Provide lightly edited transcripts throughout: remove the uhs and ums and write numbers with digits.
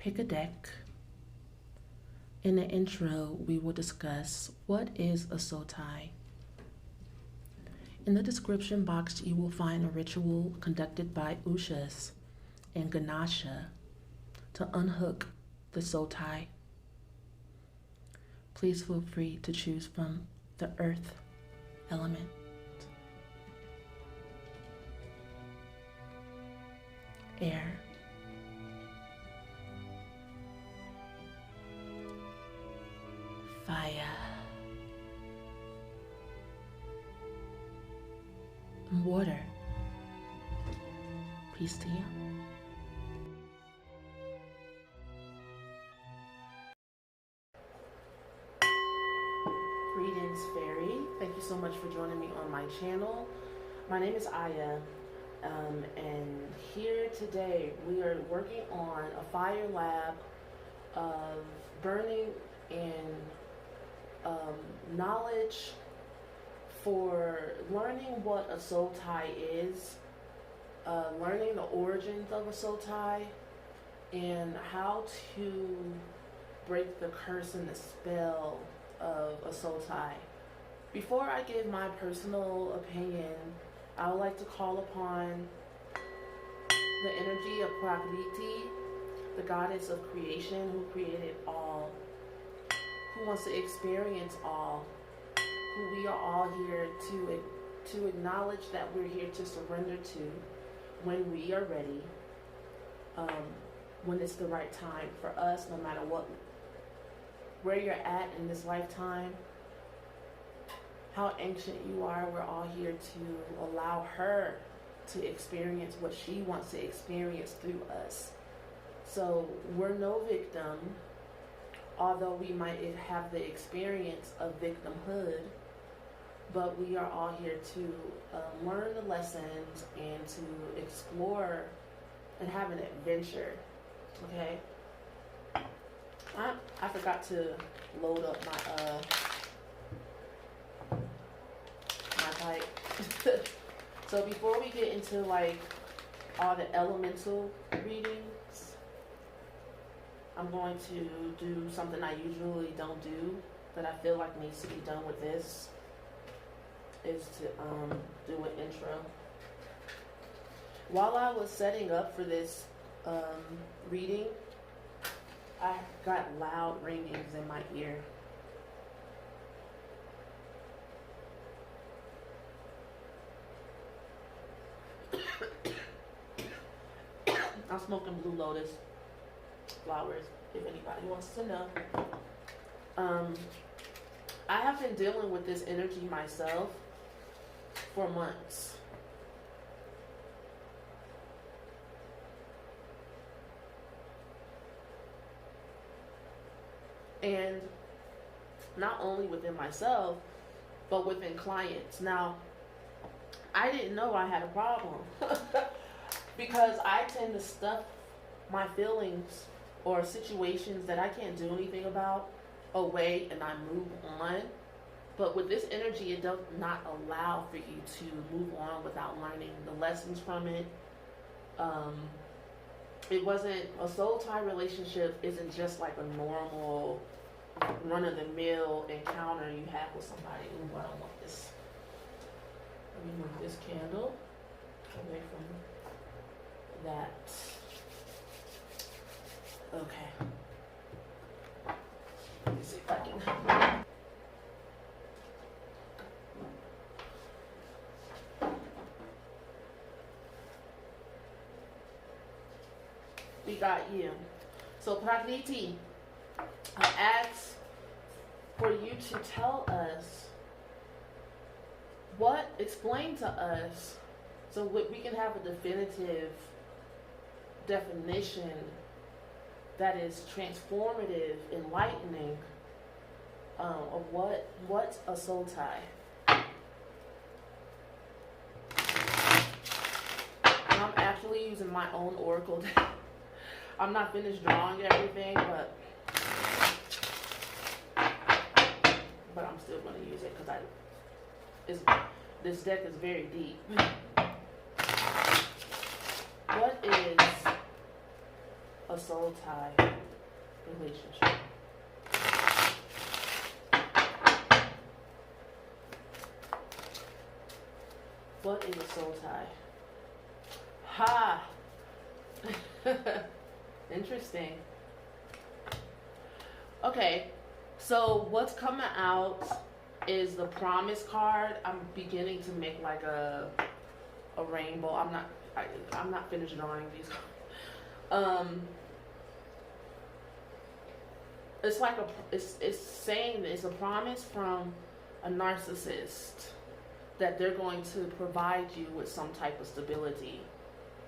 pick a deck. In the intro, we will discuss what is a soul tie. In the description box, you will find a ritual conducted by Ushas and Ganesha to unhook the soul tie. Please feel free to choose from the earth element. Air, fire, and water. Peace to you. Greetings, Fairy. Thank you so much for joining me on my channel. My name is Aya, and here today we are working on a fire lab of burning in knowledge for learning what a soul tie is, learning the origins of a soul tie, and how to break the curse and the spell of a soul tie. Before I give my personal opinion, I would like to call upon the energy of Prakriti, the goddess of creation who created all, who wants to experience all, who we are all here to acknowledge that we're here to surrender to when we are ready, when it's the right time for us, no matter where you're at in this lifetime, how ancient you are. We're all here to allow her to experience what she wants to experience through us. So we're no victim, although we might have the experience of victimhood, but we are all here to learn the lessons and to explore and have an adventure. Okay? I forgot to load up my pipe. So before we get into like all the elemental readings, I'm going to do something I usually don't do that I feel like needs to be done with this, is to do an intro. While I was setting up for this reading, I got loud ringings in my ear. I'm smoking Blue Lotus flowers, if anybody wants to know. I have been dealing with this energy myself for months. And not only within myself, but within clients. Now, I didn't know I had a problem because I tend to stuff my feelings or situations that I can't do anything about away and I move on. But with this energy, it does not allow for you to move on without learning the lessons from it. It wasn't, a soul tie relationship isn't just like a normal run-of-the-mill encounter you have with somebody. Ooh, I don't want this. Let me move this candle away from that. Okay. Let me see if I can. We got you. So Prakriti, I ask for you to tell us explain to us so we can have a definitive definition that is transformative, enlightening of what's a soul tie. And I'm actually using my own oracle deck. I'm not finished drawing everything, but I'm still going to use it because this deck is very deep. What is a soul tie relationship? What is a soul tie? Ha! Interesting. Okay, so what's coming out is the promise card. I'm beginning to make like a rainbow. I'm not finished drawing these. It's like it's saying it's a promise from a narcissist that they're going to provide you with some type of stability.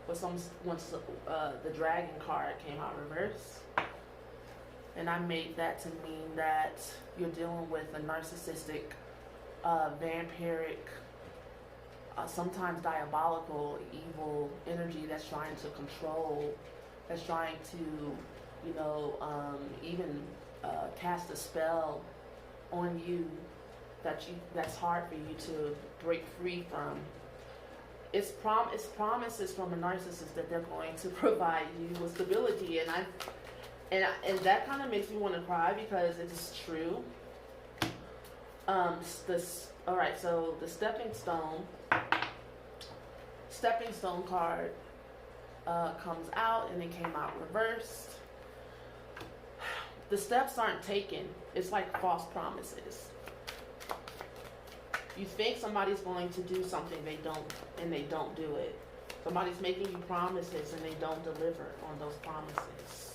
But once the dragon card came out reverse, and I made that to mean that you're dealing with a narcissistic, vampiric, sometimes diabolical, evil energy that's trying to control, that's trying to, even cast a spell on you that's hard for you to break free from. It's promises from a narcissist that they're going to provide you with stability, and that kind of makes me want to cry because it's true. All right, so the stepping stone card comes out, and it came out reversed. The steps aren't taken. It's like false promises. You think somebody's going to do something, they don't do it. Somebody's making you promises and they don't deliver on those promises.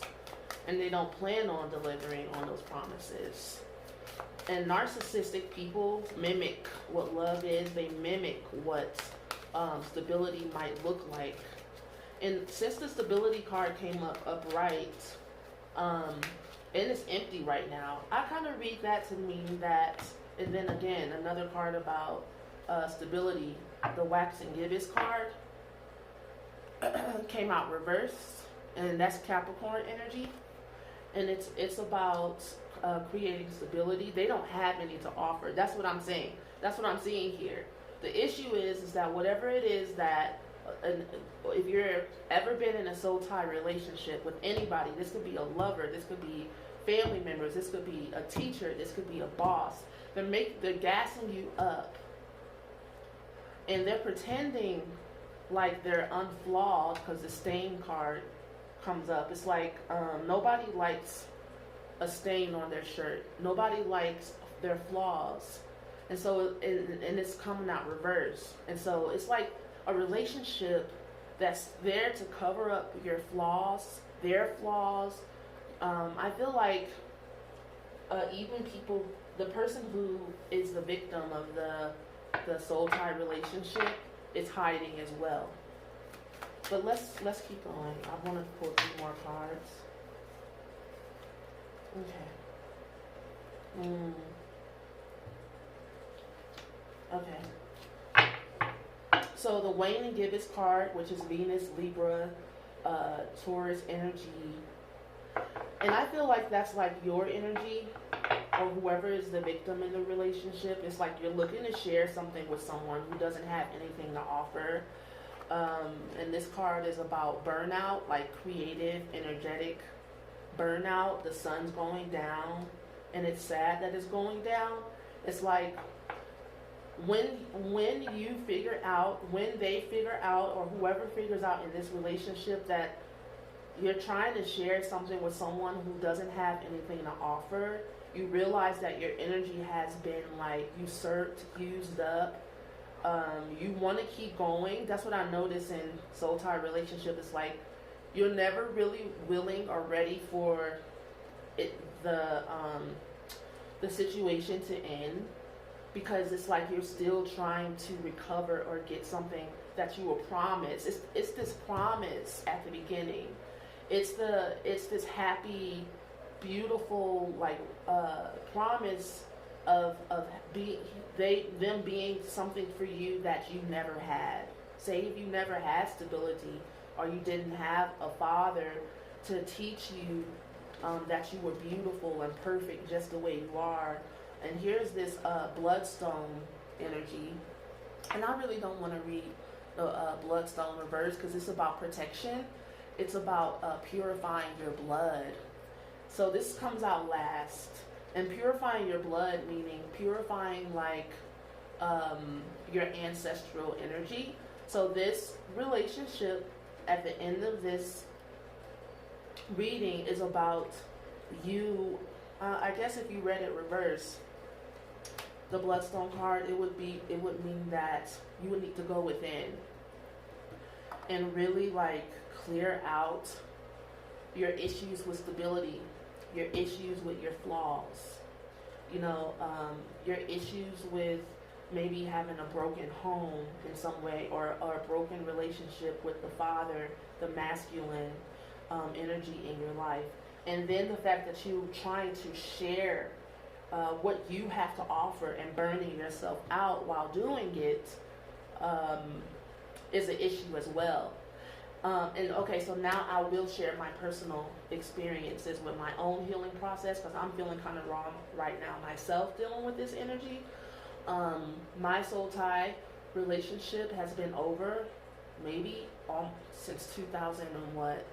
And they don't plan on delivering on those promises. And narcissistic people mimic what love is. They mimic what stability might look like. And since the stability card came up upright, and it's empty right now, I kind of read that to mean that. And then again, another card about stability, the wax and gibbous card, came out reversed, and that's Capricorn energy. And it's about creating stability. They don't have any to offer. That's what I'm saying. That's what I'm seeing here. The issue is that whatever it is that, if you're ever been in a soul tie relationship with anybody, this could be a lover, this could be family members, this could be a teacher, this could be a boss. They're gassing you up, and they're pretending like they're unflawed because the stain card comes up. It's like nobody likes a stain on their shirt. Nobody likes their flaws, and so it's coming out reverse. And so it's like a relationship that's there to cover up your flaws, their flaws. I feel like even people. The person who is the victim of the soul tie relationship is hiding as well. But let's keep going. I want to pull 3 more cards. Okay. Okay. So the Wane and Gibbous card, which is Venus, Libra, Taurus energy, and I feel like that's like your energy, or whoever is the victim in the relationship. It's like you're looking to share something with someone who doesn't have anything to offer. And this card is about burnout, like creative, energetic burnout. The sun's going down, and it's sad that it's going down. It's like when they figure out, or whoever figures out in this relationship that you're trying to share something with someone who doesn't have anything to offer, you realize that your energy has been like usurped, used up. You want to keep going. That's what I notice in soul tie relationship. It's like you're never really willing or ready for the situation to end, because it's like you're still trying to recover or get something that you were promised. It's this promise at the beginning. It's this happy, beautiful promise of them being something for you that you never had. Say if you never had stability, or you didn't have a father to teach you that you were beautiful and perfect just the way you are. And here's this bloodstone energy, and I really don't want to read the bloodstone reverse because it's about protection. it's about purifying your blood. So this comes out last. And purifying your blood, meaning purifying like your ancestral energy. So this relationship at the end of this reading is about you. I guess if you read it reverse, the bloodstone card, it would mean that you would need to go within and really like clear out your issues with stability, your issues with your flaws, your issues with maybe having a broken home in some way, or a broken relationship with the father, the masculine energy in your life. And then the fact that you're trying to share what you have to offer and burning yourself out while doing it is an issue as well. And okay, so now I will share my personal experiences with my own healing process, because I'm feeling kind of wrong right now myself dealing with this energy. My soul tie relationship has been over maybe since 2000 and what?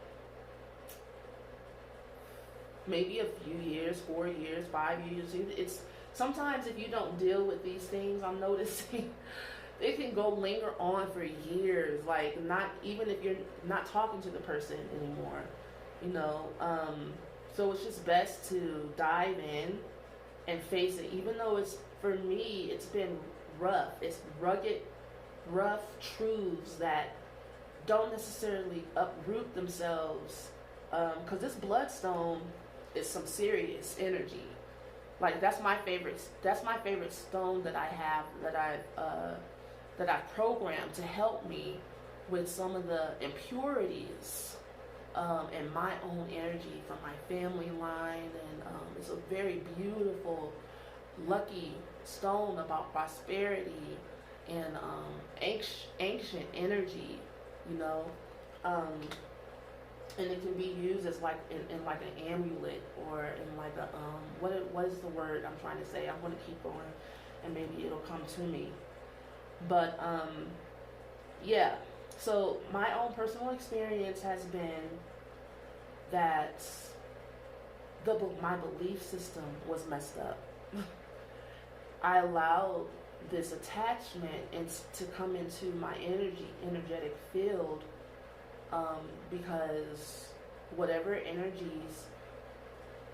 Maybe a few years, 4 years, 5 years. It's sometimes if you don't deal with these things, I'm noticing it can go linger on for years. Like not even if you're not talking to the person anymore, So it's just best to dive in and face it. Even though for me, it's been rough. It's rugged, rough truths that don't necessarily uproot themselves. Because this bloodstone is some serious energy. Like that's my favorite stone that I have, that I've programmed to help me with some of the impurities and my own energy from my family line. And it's a very beautiful, lucky stone about prosperity and ancient energy, and it can be used as like in like an amulet, or in like a what is the word I'm trying to say? I'm going to keep going and maybe it'll come to me. But yeah, so my own personal experience has been that my belief system was messed up. I allowed this attachment to come into my energetic field, because whatever energies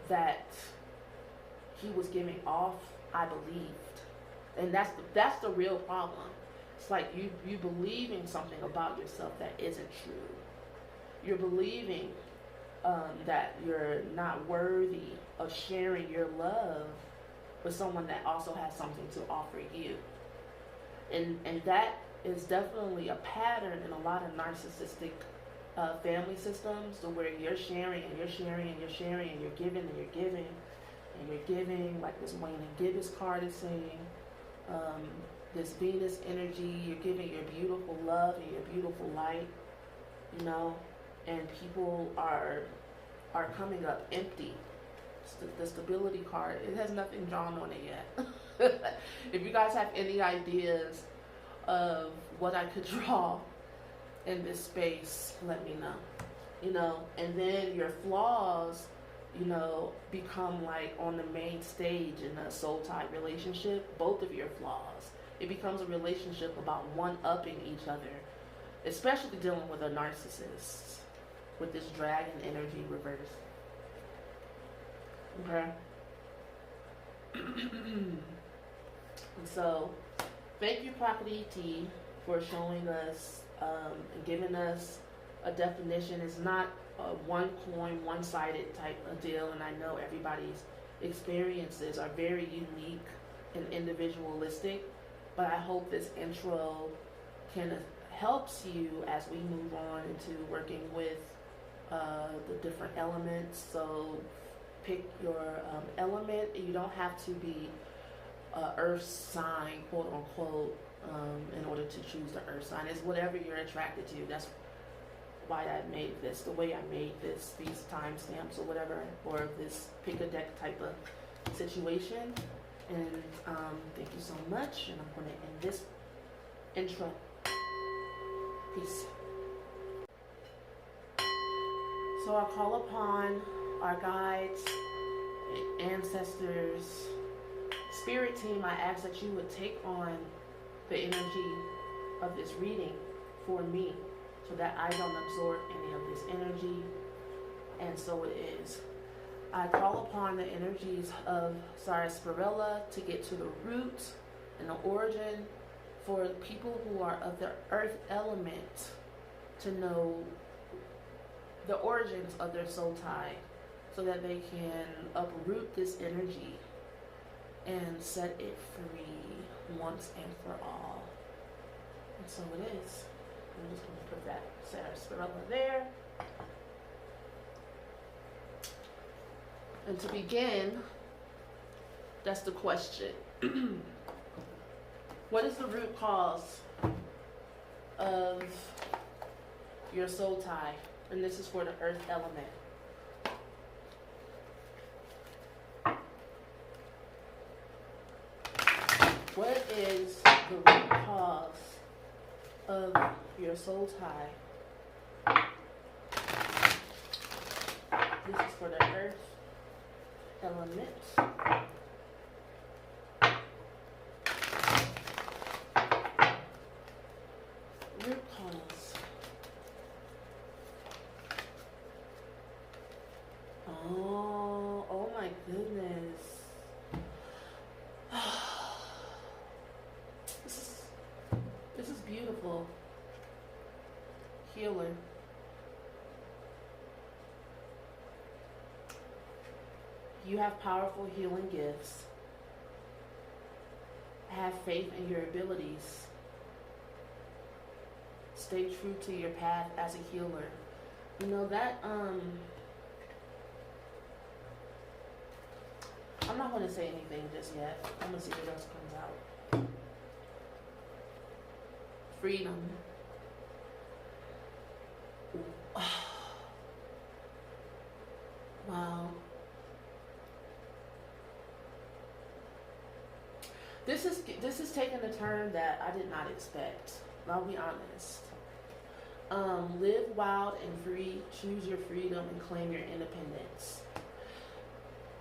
that he was giving off, I believed. And that's the real problem. It's like you believing something about yourself that isn't true. You're believing that you're not worthy of sharing your love with someone that also has something to offer you. And that is definitely a pattern in a lot of narcissistic family systems, to where you're sharing and you're sharing and you're sharing and you're giving and you're giving and you're giving, like this Wayne and Gibbons card is saying. This Venus energy, you're giving your beautiful love and your beautiful light, and people are coming up empty. The stability card, it has nothing drawn on it yet. If you guys have any ideas of what I could draw in this space, let me know. And then your flaws, become like on the main stage in a soul tie relationship. Both of your flaws, it becomes a relationship about one-upping each other, especially dealing with a narcissist with this dragon energy reverse. Okay. So thank you, Prophet E.T., for showing us and giving us a definition. It's not a one coin, one-sided type of deal, and I know everybody's experiences are very unique and individualistic, but I hope this intro helps you as we move on into working with the different elements. So pick your element. You don't have to be earth sign, quote unquote, in order to choose the earth sign. It's whatever you're attracted to. That's why I made this, the way I made this, these timestamps or whatever, or this pick a deck type of situation. And thank you so much. And I'm going to end this intro. Peace. So I call upon our guides, ancestors, spirit team. I ask that you would take on the energy of this reading for me so that I don't absorb any of this energy. And so it is. I call upon the energies of sarsaparilla to get to the root and the origin for people who are of the earth element to know the origins of their soul tie so that they can uproot this energy and set it free once and for all. And so it is. I'm just going to put that sarsaparilla there. And to begin, that's the question. What is the root cause of your soul tie? And this is for the earth element. What is the root cause of your soul tie? This is for the earth element. Root cause. Oh my goodness. This is beautiful. Healer. You have powerful healing gifts. Have faith in your abilities. Stay true to your path as a healer. You know that, I'm not going to say anything just yet. I'm going to see what else comes out. Freedom. Wow. This is taking a turn that I did not expect. I'll be honest. Live wild and free. Choose your freedom and claim your independence.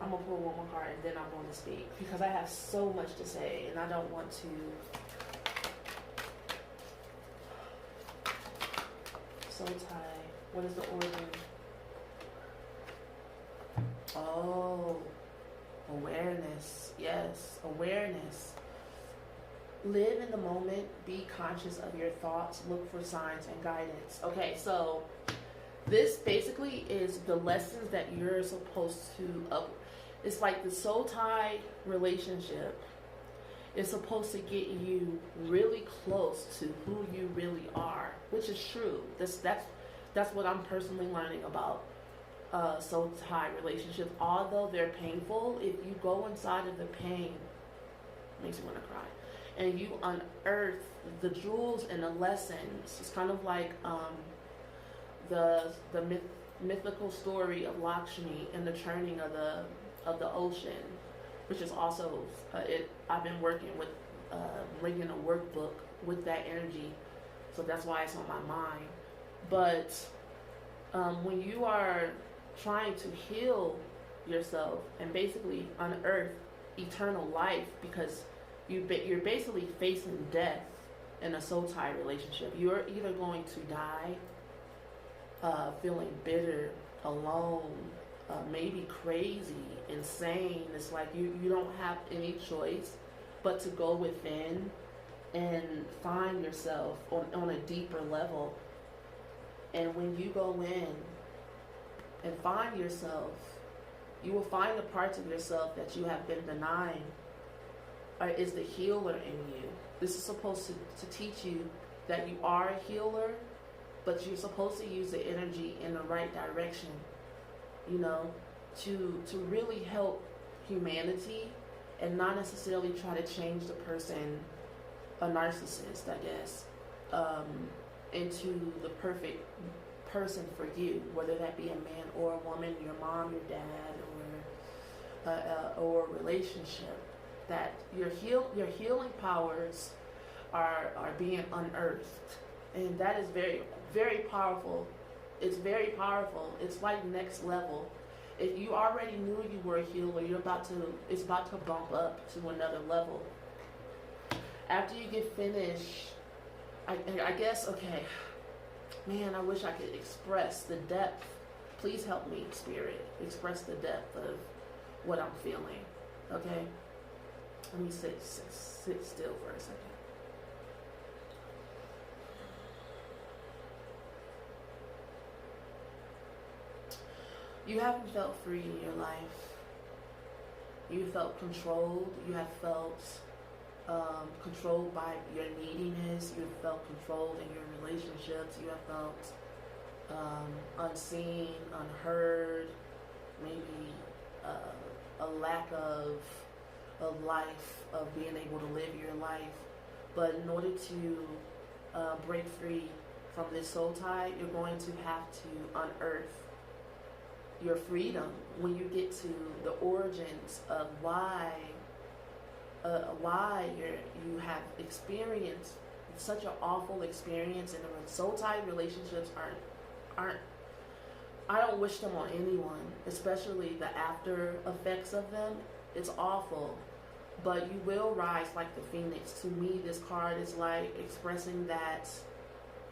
I'm going to pull one more card and then I'm going to speak because I have so much to say and I don't want to. Soul tie. What is the origin? Oh, awareness. Yes, awareness. Live in the moment. Be conscious of your thoughts. Look for signs and guidance. Okay, so this basically is the lessons that you're supposed to it's like the soul tie relationship is supposed to get you really close to who you really are, which is true. That's what I'm personally learning about soul tie relationships. Although they're painful, if you go inside of the pain, it makes you want to cry, and you unearth the jewels and the lessons. It's kind of like the mythical story of Lakshmi and the churning of the ocean, which is also I've been working with bringing a workbook with that energy, so that's why it's on my mind. But when you are trying to heal yourself and basically unearth eternal life, because you're basically facing death in a soul tie relationship. You're either going to die feeling bitter, alone, maybe crazy, insane. It's like you don't have any choice but to go within and find yourself on a deeper level. And when you go in and find yourself, you will find the parts of yourself that you have been denying is the healer in you. This is supposed to teach you that you are a healer, but you're supposed to use the energy in the right direction, to really help humanity and not necessarily try to change the person, a narcissist, I guess, into the perfect person for you, whether that be a man or a woman, your mom, your dad, or a relationship. That your healing powers are being unearthed, and that is very, very powerful It's very powerful. It's like next level. If you already knew you were a healer, it's about to bump up to another level. After you get finished, I guess, okay, man, I wish I could express the depth. Please help me, Spirit, express the depth of what I'm feeling, okay? Let me sit still for a second. You haven't felt free in your life. You felt controlled. You have felt controlled by your neediness. You have felt controlled in your relationships. You have felt unseen, unheard, maybe a lack of life, of being able to live your life. But in order to break free from this soul tie, you're going to have to unearth your freedom when you get to the origins of why you have experienced such an awful experience, and the soul tie relationships aren't. I don't wish them on anyone, especially the after effects of them. It's awful, but you will rise like the phoenix. To me, this card is like expressing that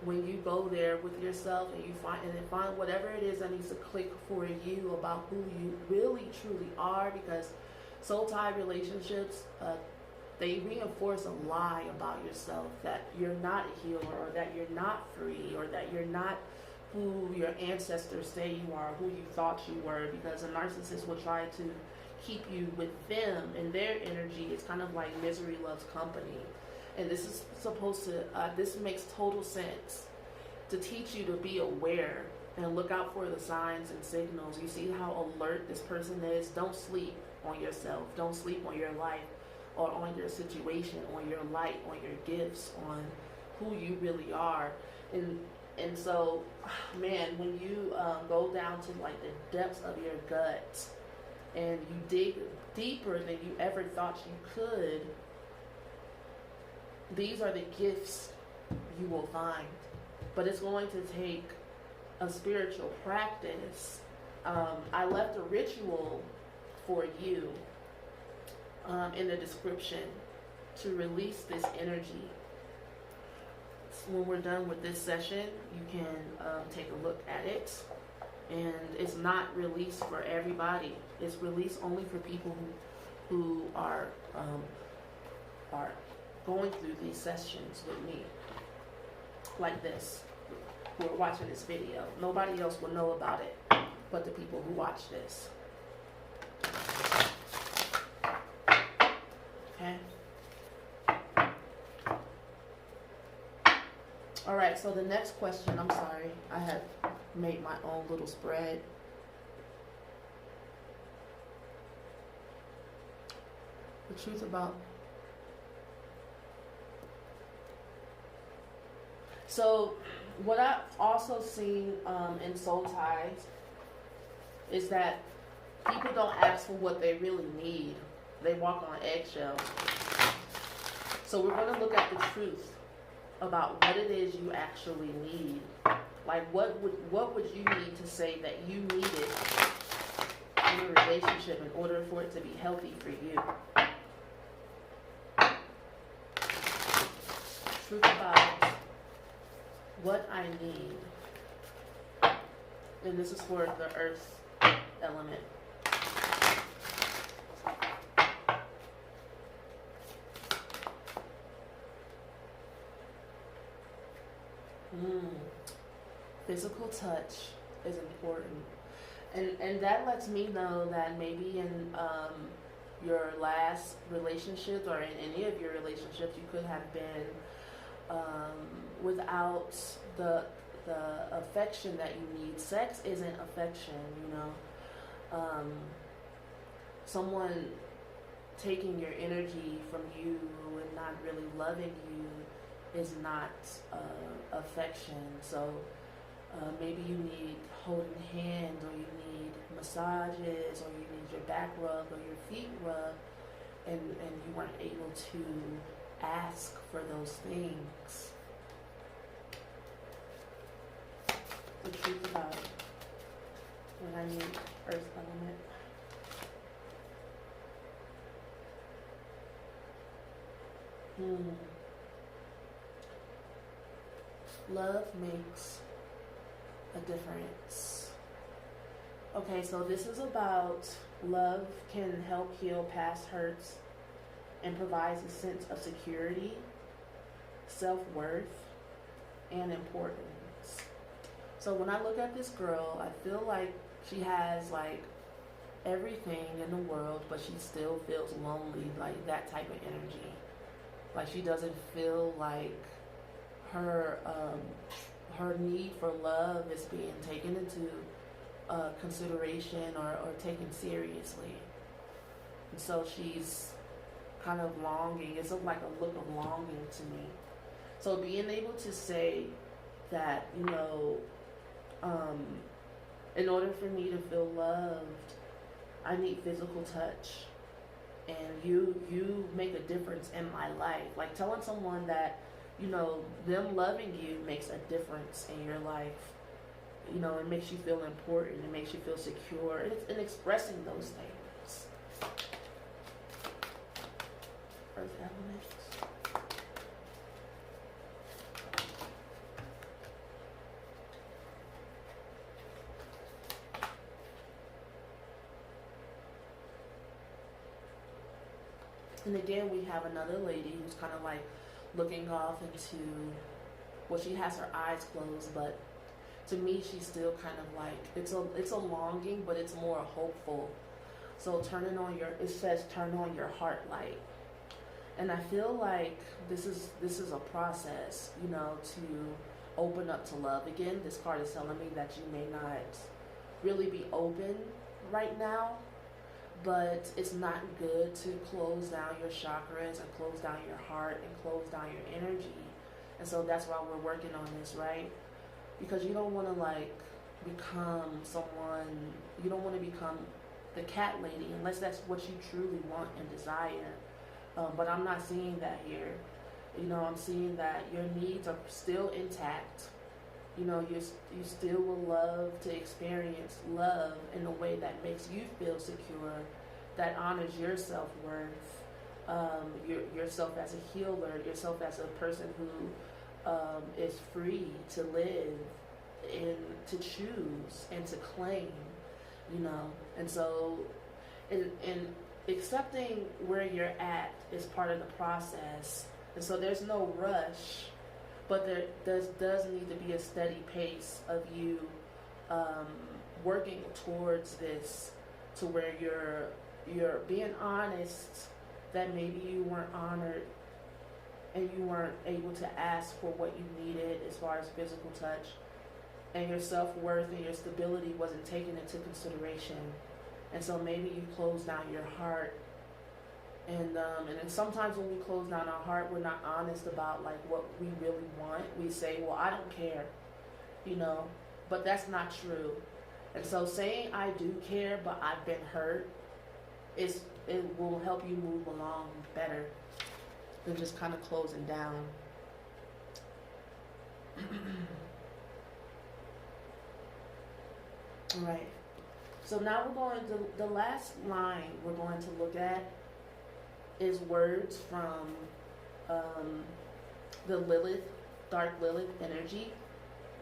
when you go there with yourself and you find whatever it is that needs to click for you about who you really truly are, because soul tie relationships, they reinforce a lie about yourself, that you're not a healer, or that you're not free, or that you're not who your ancestors say you are, who you thought you were, because a narcissist will try to keep you with them and their energy. It's kind of like misery loves company. And this is supposed to, this makes total sense to teach you to be aware and look out for the signs and signals. You see how alert this person is? Don't sleep on yourself. Don't sleep on your life or on your situation, on your light, on your gifts, on who you really are. And so, man, when you go down to like the depths of your gut and you dig deeper than you ever thought you could, these are the gifts you will find. But it's going to take a spiritual practice. I left a ritual for you in the description to release this energy. So when we're done with this session, you can take a look at it. And it's not released for everybody. It's released only for people who are going through these sessions with me, like this, who are watching this video. Nobody else will know about it but the people who watch this. Okay? All right, so the next question, I'm sorry, I have made my own little spread. The truth about... So, what I've also seen in soul ties is that people don't ask for what they really need. They walk on eggshells. So we're going to look at the truth about what it is you actually need. Like, what would you need to say that you needed in a relationship in order for it to be healthy for you? Truth about what I need. And this is for the earth element. Physical touch is important. And that lets me know that maybe in your last relationship or in any of your relationships, you could have been without the affection that you need. Sex isn't affection, you know. Someone taking your energy from you and not really loving you is not affection. So maybe you need holding hands, or you need massages, or you need your back rubbed or your feet rubbed, and you weren't able to ask for those things. The truth about when I need earth element. Love makes a difference. Okay, so this is about love can help heal past hurts and provides a sense of security, self-worth, and importance. So when I look at this girl, I feel like she has like everything in the world, but she still feels lonely, like that type of energy. Like she doesn't feel like her need for love is being taken into consideration or taken seriously. And so she's kind of longing. It's like a look of longing to me. So being able to say that, you know, in order for me to feel loved, I need physical touch. And you make a difference in my life. Like telling someone that, you know, them loving you makes a difference in your life. You know, it makes you feel important. It makes you feel secure. It's in expressing those things. Earth elements. And again, we have another lady who's kind of like looking off into, well, she has her eyes closed, but to me, she's still kind of like, it's a longing, but it's more hopeful. So it says turn on your heart light. And I feel like this is a process, you know, to open up to love. Again, this card is telling me that you may not really be open right now, but it's not good to close down your chakras and close down your heart and close down your energy. And so that's why we're working on this, right? Because you don't want to like become someone, you don't want to become the cat lady unless that's what you truly want and desire. But I'm not seeing that here. You know, I'm seeing that your needs are still intact. You know, you still will love to experience love in a way that makes you feel secure, that honors your self-worth, yourself as a healer, yourself as a person who is free to live and to choose and to claim, you know. And so in accepting where you're at is part of the process. And so there's no rush, but there does need to be a steady pace of you working towards this, to where you're being honest that maybe you weren't honored and you weren't able to ask for what you needed as far as physical touch, and your self-worth and your stability wasn't taken into consideration. And so maybe you close down your heart. And then sometimes when we close down our heart, we're not honest about like what we really want. We say, well, I don't care, you know, but that's not true. And so saying I do care, but I've been hurt, it will help you move along better than just kind of closing down. All right. So now we're going to, the last line we're going to look at is words from the Lilith, dark Lilith energy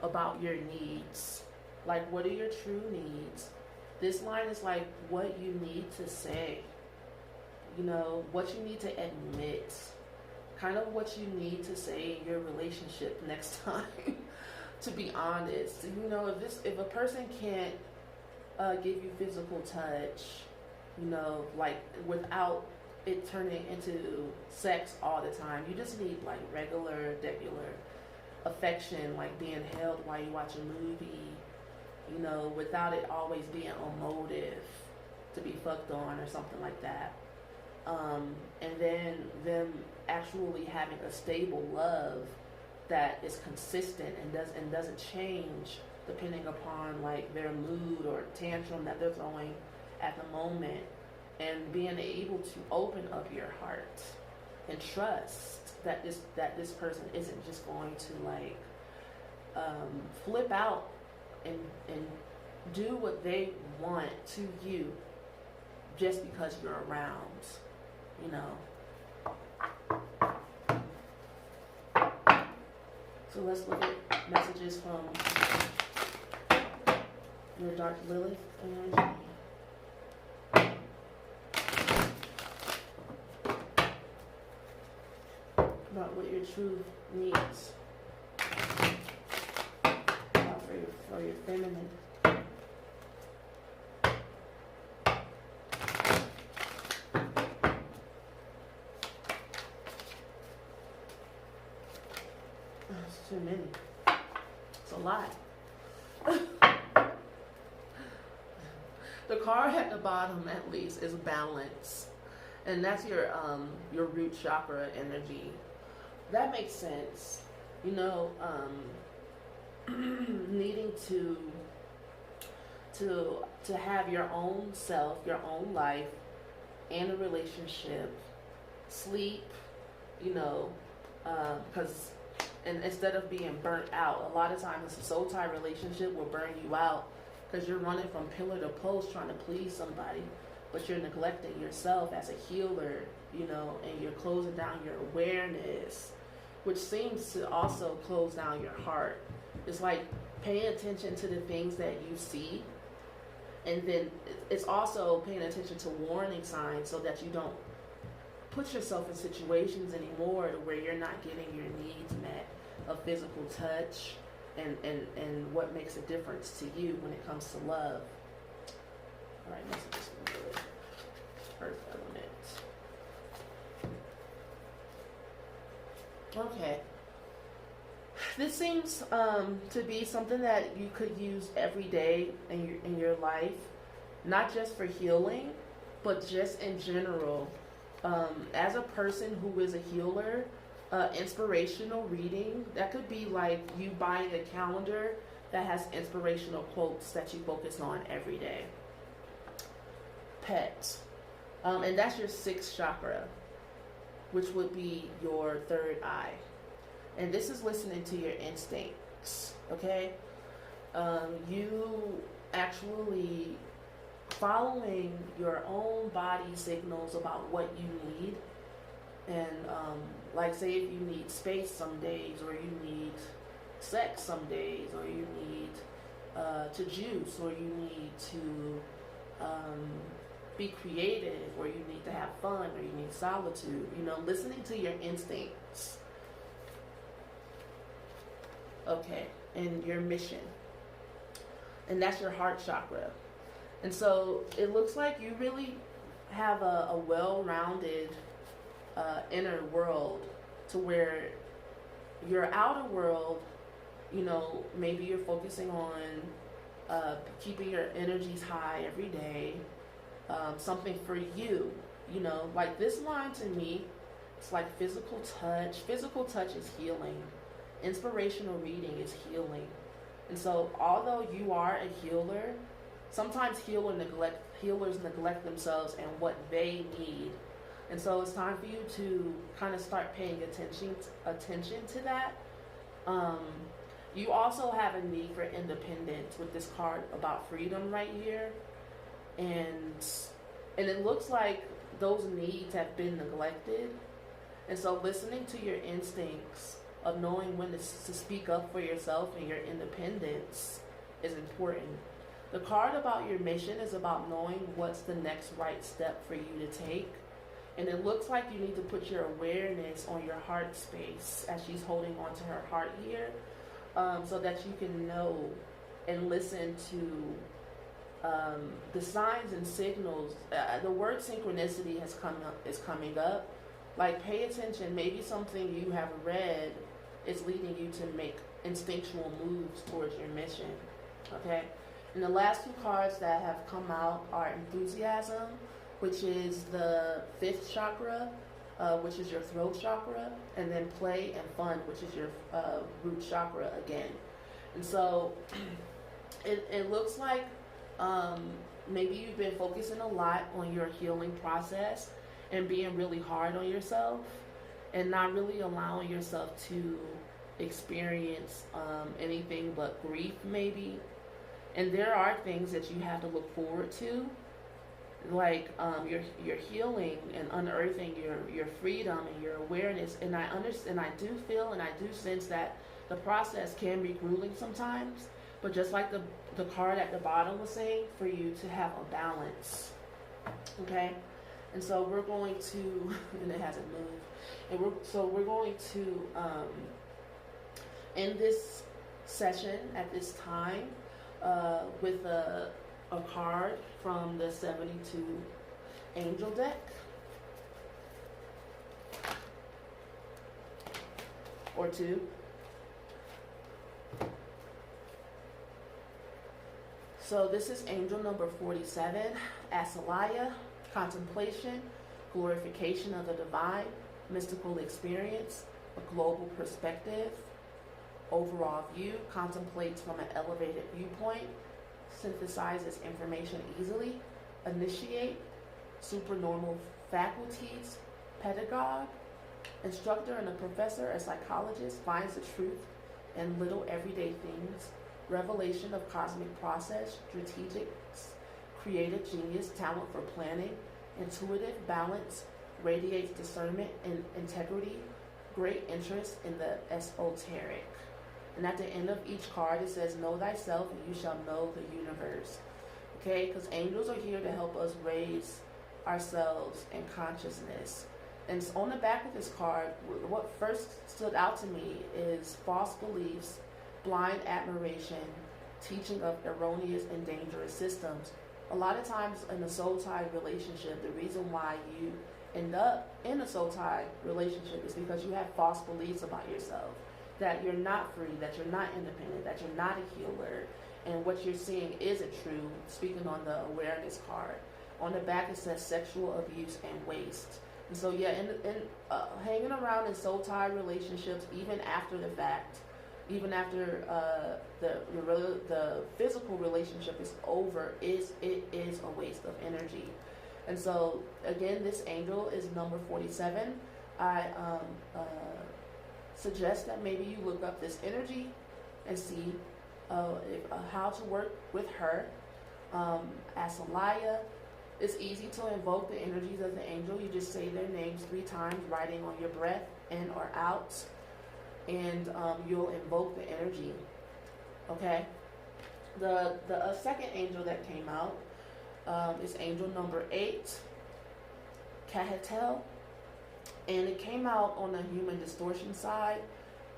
about your needs. Like, what are your true needs? This line is like what you need to say, you know, what you need to admit, kind of what you need to say in your relationship next time. To be honest, you know, if a person can't give you physical touch, you know, like without it turning into sex all the time, you just need like regular affection, like being held while you watch a movie, you know, without it always being a motive to be fucked on or something like that. And then them actually having a stable love that is consistent and doesn't change depending upon like their mood or tantrum that they're throwing at the moment, and being able to open up your heart and trust that this person isn't just going to like flip out and do what they want to you just because you're around, you know. So let's look at messages from your dark Lilith energy. About what your truth needs. About for your feminine. That's too many. It's a lot. The card at the bottom, at least, is balance, and that's your root chakra energy. That makes sense. You know, needing to have your own self, your own life, and a relationship, sleep. You know, because and instead of being burnt out, a lot of times a soul tie relationship will burn you out. Because you're running from pillar to post trying to please somebody, but you're neglecting yourself as a healer, you know, and you're closing down your awareness, which seems to also close down your heart. It's like paying attention to the things that you see, and then it's also paying attention to warning signs so that you don't put yourself in situations anymore where you're not getting your needs met of physical touch, and what makes a difference to you when it comes to love. All right, messages from the Earth element. Okay. This seems to be something that you could use every day in your life, not just for healing, but just in general. As a person who is a healer, inspirational reading, that could be like you buying a calendar that has inspirational quotes that you focus on every day. Pet, and that's your sixth chakra, which would be your third eye, and this is listening to your instincts. Okay, you actually following your own body signals about what you need. And like say if you need space some days, or you need sex some days, or you need to juice, or you need to be creative, or you need to have fun, or you need solitude, you know, listening to your instincts. Okay, and your mission. And that's your heart chakra. And so it looks like you really have a well-rounded inner world, to where your outer world, you know, maybe you're focusing on keeping your energies high every day, something for you, you know, like this line to me, it's like physical touch. Physical touch is healing. Inspirational reading is healing. And so although you are a healer, sometimes healers neglect themselves and what they need. And so it's time for you to kind of start paying attention to that. You also have a need for independence with this card about freedom right here. And it looks like those needs have been neglected. And so listening to your instincts of knowing when to speak up for yourself and your independence is important. The card about your mission is about knowing what's the next right step for you to take. And it looks like you need to put your awareness on your heart space as she's holding on to her heart here, so that you can know and listen to the signs and signals. The word synchronicity is coming up. Like, pay attention. Maybe something you have read is leading you to make instinctual moves towards your mission. Okay? And the last two cards that have come out are enthusiasm, which is the fifth chakra, which is your throat chakra, and then play and fun, which is your root chakra again. And so it looks like maybe you've been focusing a lot on your healing process and being really hard on yourself, and not really allowing yourself to experience anything but grief maybe. And there are things that you have to look forward to, like your healing and unearthing your freedom and your awareness. And I understand, I do feel and I do sense that the process can be grueling sometimes, but just like the card at the bottom was saying, for you to have a balance. Okay? And so we're going to, and it hasn't moved, and we're going to end this session at this time with a card from the 72 Angel deck. Or two. So this is angel number 47, ajaaya, contemplation, glorification of the divine, mystical experience, a global perspective, overall view, contemplates from an elevated viewpoint, synthesizes information easily, initiate, supernormal faculties, pedagogue, instructor and a professor, a psychologist, finds the truth in little everyday things, revelation of cosmic process, strategic, creative genius, talent for planning, intuitive balance, radiates discernment and integrity, great interest in the esoteric. And at the end of each card, it says, know thyself and you shall know the universe. Okay, because angels are here to help us raise ourselves in consciousness. And on the back of this card, what first stood out to me is false beliefs, blind admiration, teaching of erroneous and dangerous systems. A lot of times in a soul tie relationship, the reason why you end up in a soul tie relationship is because you have false beliefs about yourself. That you're not free, that you're not independent, that you're not a healer, and what you're seeing isn't true, speaking on the awareness card. On the back it says sexual abuse and waste. And so yeah, hanging around in soul tie relationships, even after the fact, even after the physical relationship is over, it is a waste of energy. And so again, this angel is number 47. I suggest that maybe you look up this energy and see how to work with her. Ajaaya, it's easy to invoke the energies of the angel. You just say their names 3 times, writing on your breath, in or out, and you'll invoke the energy. Okay? The second angel that came out is angel number 8, HATHOR. And it came out on the human distortion side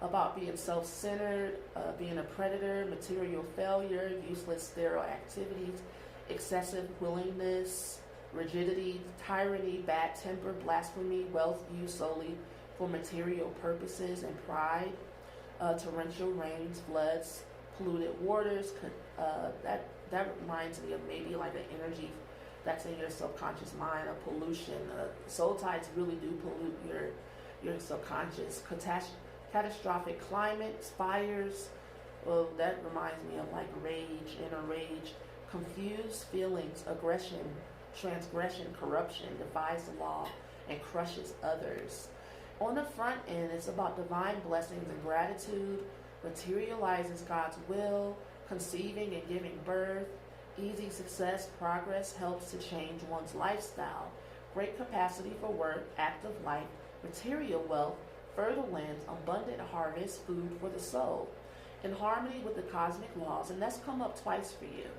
about being self-centered, being a predator, material failure, useless sterile activities, excessive willingness, rigidity, tyranny, bad temper, blasphemy, wealth used solely for material purposes, and pride, torrential rains, floods, polluted waters. That reminds me of maybe like an energy that's in your subconscious mind, a pollution. Soul ties really do pollute your subconscious. Catastrophic climates, fires. Well, that reminds me of like rage, inner rage, confused feelings, aggression, transgression, corruption, defies the law, and crushes others. On the front end, it's about divine blessings and gratitude, materializes God's will, conceiving and giving birth, easy success, progress, helps to change one's lifestyle, great capacity for work, active life, material wealth, fertile lands, abundant harvest, food for the soul, in harmony with the cosmic laws. And that's come up twice for you,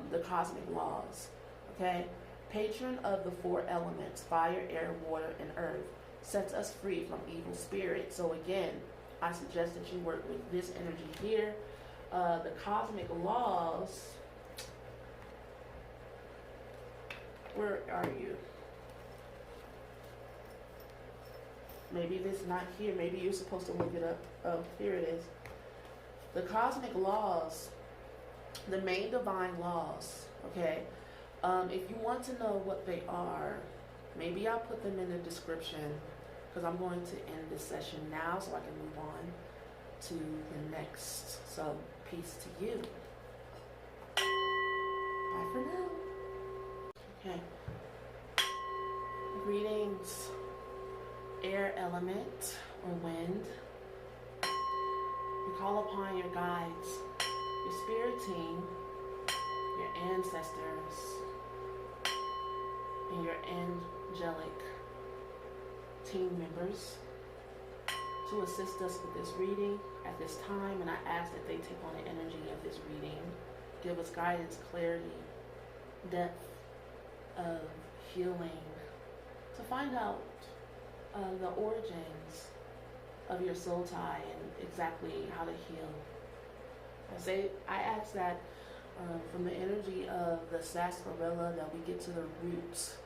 the cosmic laws. Okay? Patron of the 4 elements, fire, air, water, and earth, sets us free from evil spirits. So again, I suggest that you work with this energy here. The cosmic laws, where are you? Maybe this is not here. Maybe you're supposed to look it up. Oh, here it is. The cosmic laws, the main divine laws, okay? If you want to know what they are, maybe I'll put them in the description, because I'm going to end this session now so I can move on to the next. So, peace to you. Bye for now. Okay. Greetings, air element or wind. You call upon your guides your spirit team, your ancestors, and your angelic team members to assist us with this reading at this time, and I ask that they take on the energy of this reading, give us guidance, clarity, depth of healing, to find out the origins of your soul tie and exactly how to heal. I ask that from the energy of the sarsaparilla that we get to the roots,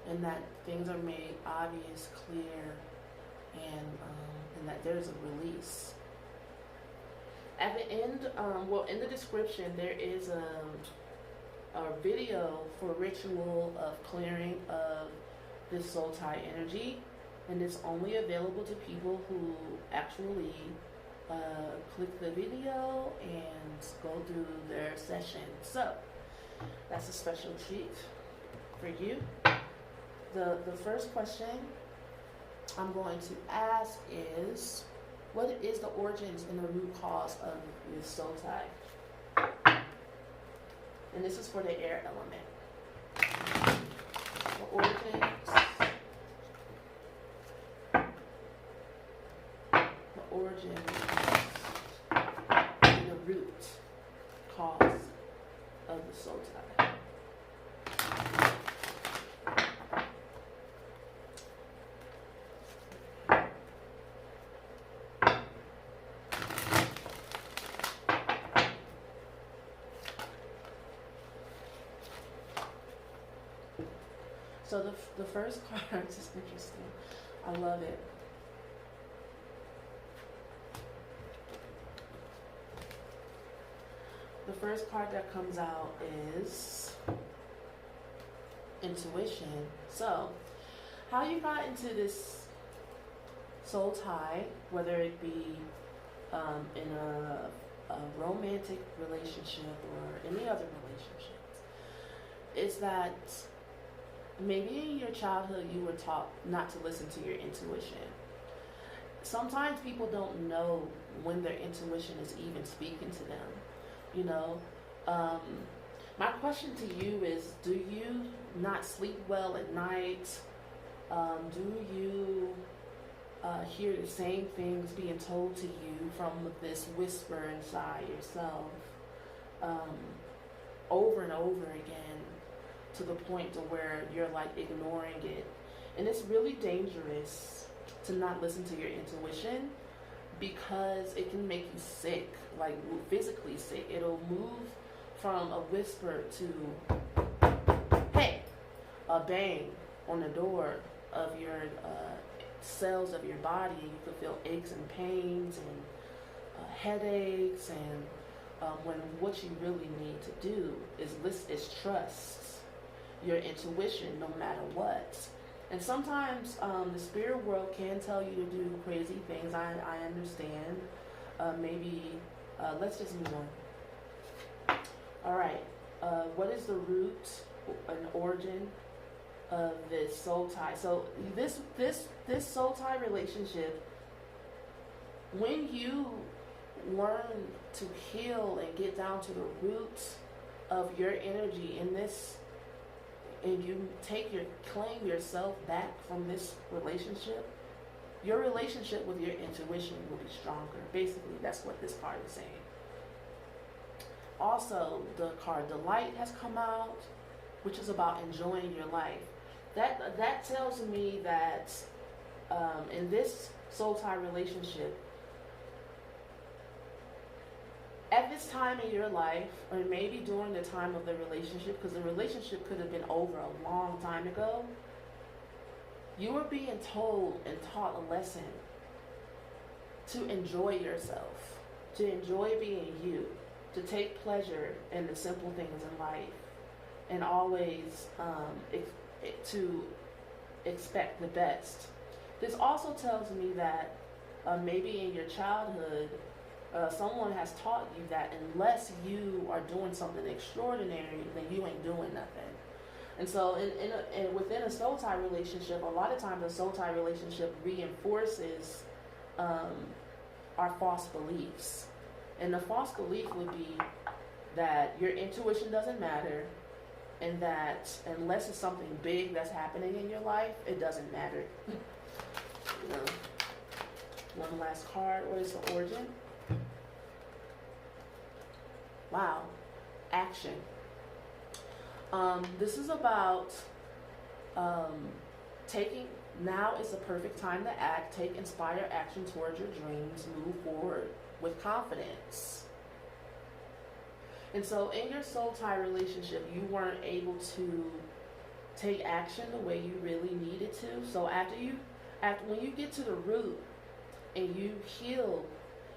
and that things are made obvious, clear, and that there's a release. At the end, in the description, there is a video for ritual of clearing of this soul tie energy, and it's only available to people who actually click the video and go through their session. So that's a special treat for you. The first question I'm going to ask is, what is the origins and the root cause of this soul tie? And this is for the air element. The origins, and the root cause of the soul tie. So the first card is interesting. I love it. The first card that comes out is intuition. So, how you got into this soul tie, whether it be in a romantic relationship or any other relationships, is that maybe in your childhood you were taught not to listen to your intuition. Sometimes people don't know when their intuition is even speaking to them. You know, my question to you is, do you not sleep well at night? Do you hear the same things being told to you from this whisper inside yourself over and over again, to the point to where you're like ignoring it? And it's really dangerous to not listen to your intuition, because it can make you sick, like physically sick. It'll move from a whisper to, hey, a bang on the door of your cells of your body. You could feel aches and pains and headaches, and when what you really need to do is trust your intuition no matter what. And sometimes the spirit world can tell you to do crazy things. I understand. Let's just move on. All right. What is the root and origin of this soul tie? So this soul tie relationship, when you learn to heal and get down to the roots of your energy in this, and you claim yourself back from this relationship, your relationship with your intuition will be stronger. Basically, that's what this card is saying. Also, the card Delight has come out, which is about enjoying your life. That tells me that in this soul tie relationship, at this time in your life, or maybe during the time of the relationship, because the relationship could have been over a long time ago, you were being told and taught a lesson to enjoy yourself, to enjoy being you, to take pleasure in the simple things in life, and always to expect the best. This also tells me that maybe in your childhood, someone has taught you that unless you are doing something extraordinary, then you ain't doing nothing. And so within a soul tie relationship, a lot of times a soul tie relationship reinforces our false beliefs. And the false belief would be that your intuition doesn't matter, and that unless it's something big that's happening in your life, it doesn't matter. You know. One last card. What is the origin? Wow. Action. This is about taking, now is the perfect time to act, take inspired action towards your dreams, move forward with confidence. And so in your soul tie relationship, you weren't able to take action the way you really needed to. So when you get to the root and you heal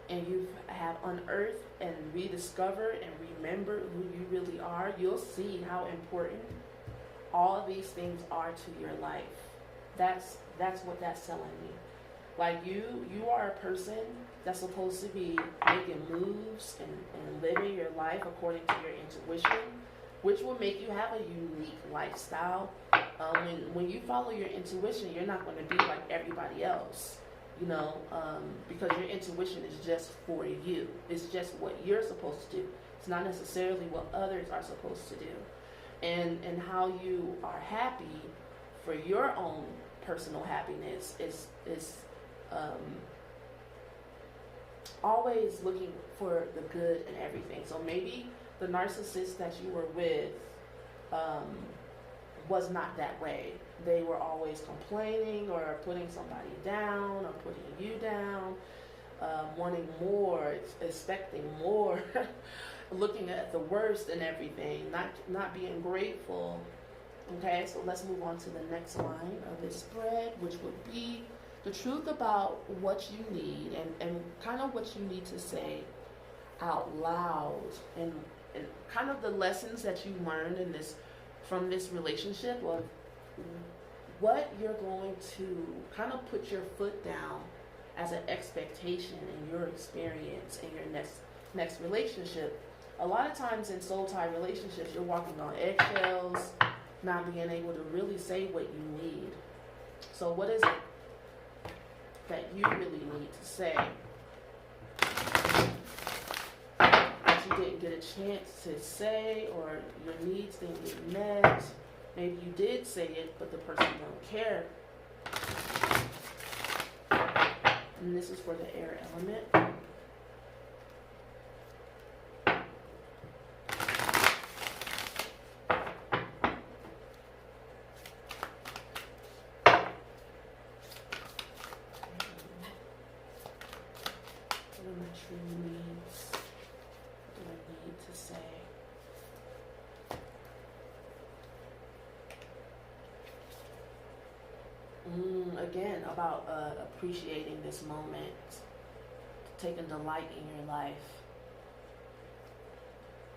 and you have unearthed and rediscovered and remembered who you really are, you'll see how important all of these things are to your life. That's what that's telling me. Like you are a person that's supposed to be making moves and living your life according to your intuition, which will make you have a unique lifestyle. When you follow your intuition, you're not going to be like everybody else, you know, because your intuition is just for you. It's just what you're supposed to do. It's not necessarily what others are supposed to do. And how you are happy for your own personal happiness is always looking for the good in everything. So maybe the narcissist that you were with was not that way. They were always complaining or putting somebody down or putting you down, wanting more, expecting more, looking at the worst in everything, not being grateful. Okay, so let's move on to the next line of this spread, which would be the truth about what you need and kind of what you need to say out loud and kind of the lessons that you learned from this relationship of what you're going to kind of put your foot down as an expectation in your experience in your next relationship. A lot of times in soul tie relationships, you're walking on eggshells, not being able to really say what you need. So what is it that you really need to say that you didn't get a chance to say, or your needs didn't get met? Maybe you did say it, but the person don't care. And this is for the air element. Again, about appreciating this moment, taking delight in your life.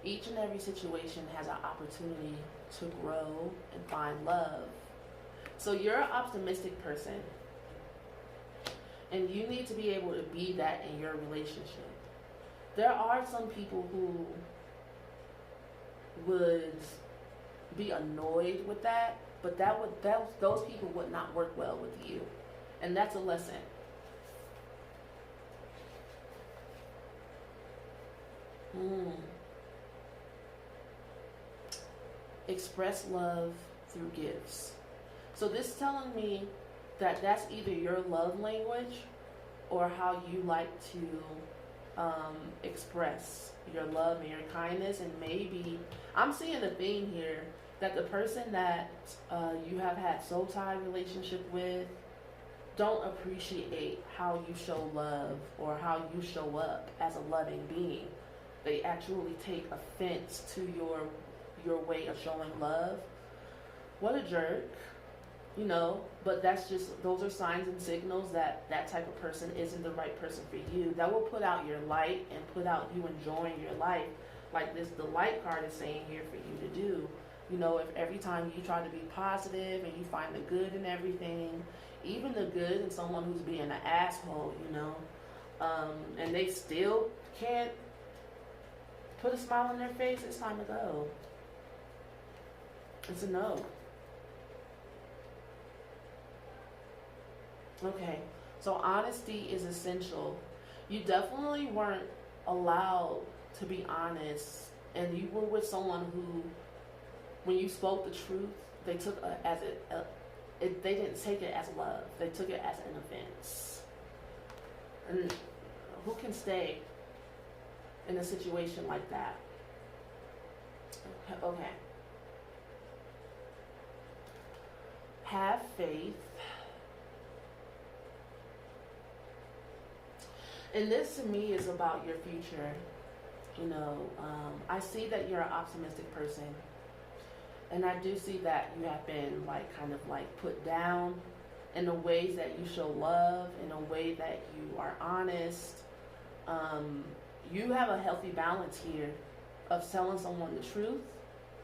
Each and every situation has an opportunity to grow and find love. So you're an optimistic person, and you need to be able to be that in your relationship. There are some people who would be annoyed with that, but those people would not work well with you. And that's a lesson. Express love through gifts. So this is telling me that that's either your love language or how you like to express your love and your kindness. And maybe I'm seeing a theme here that the person that you have had soul tie relationship with don't appreciate how you show love or how you show up as a loving being. They actually take offense to your way of showing love. What a jerk, you know, but those are signs and signals that type of person isn't the right person for you. That will put out your light and put out you enjoying your life, like the light card is saying here for you to do. You know, if every time you try to be positive and you find the good in everything, even the good in someone who's being an asshole, you know, and they still can't put a smile on their face, it's time to go. It's a no. Okay, so honesty is essential. You definitely weren't allowed to be honest, and you were with someone who, when you spoke the truth, they took they didn't take it as love. They took it as an offense. And who can stay in a situation like that? Okay. Have faith. And this to me is about your future. I see that you're an optimistic person. And I do see that you have been kind of put down in the ways that you show love, in a way that you are honest. You have a healthy balance here of telling someone the truth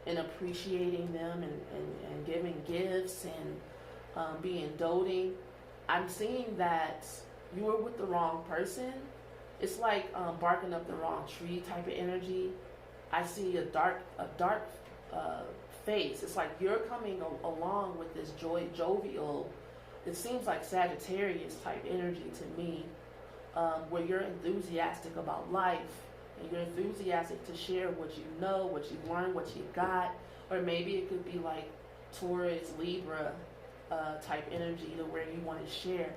and appreciating them and giving gifts and being doting. I'm seeing that you were with the wrong person. It's like barking up the wrong tree type of energy. I see a dark face. It's like you're coming along with this jovial, it seems like Sagittarius type energy to me, where you're enthusiastic about life and you're enthusiastic to share what you know, what you learned, what you got, or maybe it could be like Taurus, Libra type energy to where you want to share,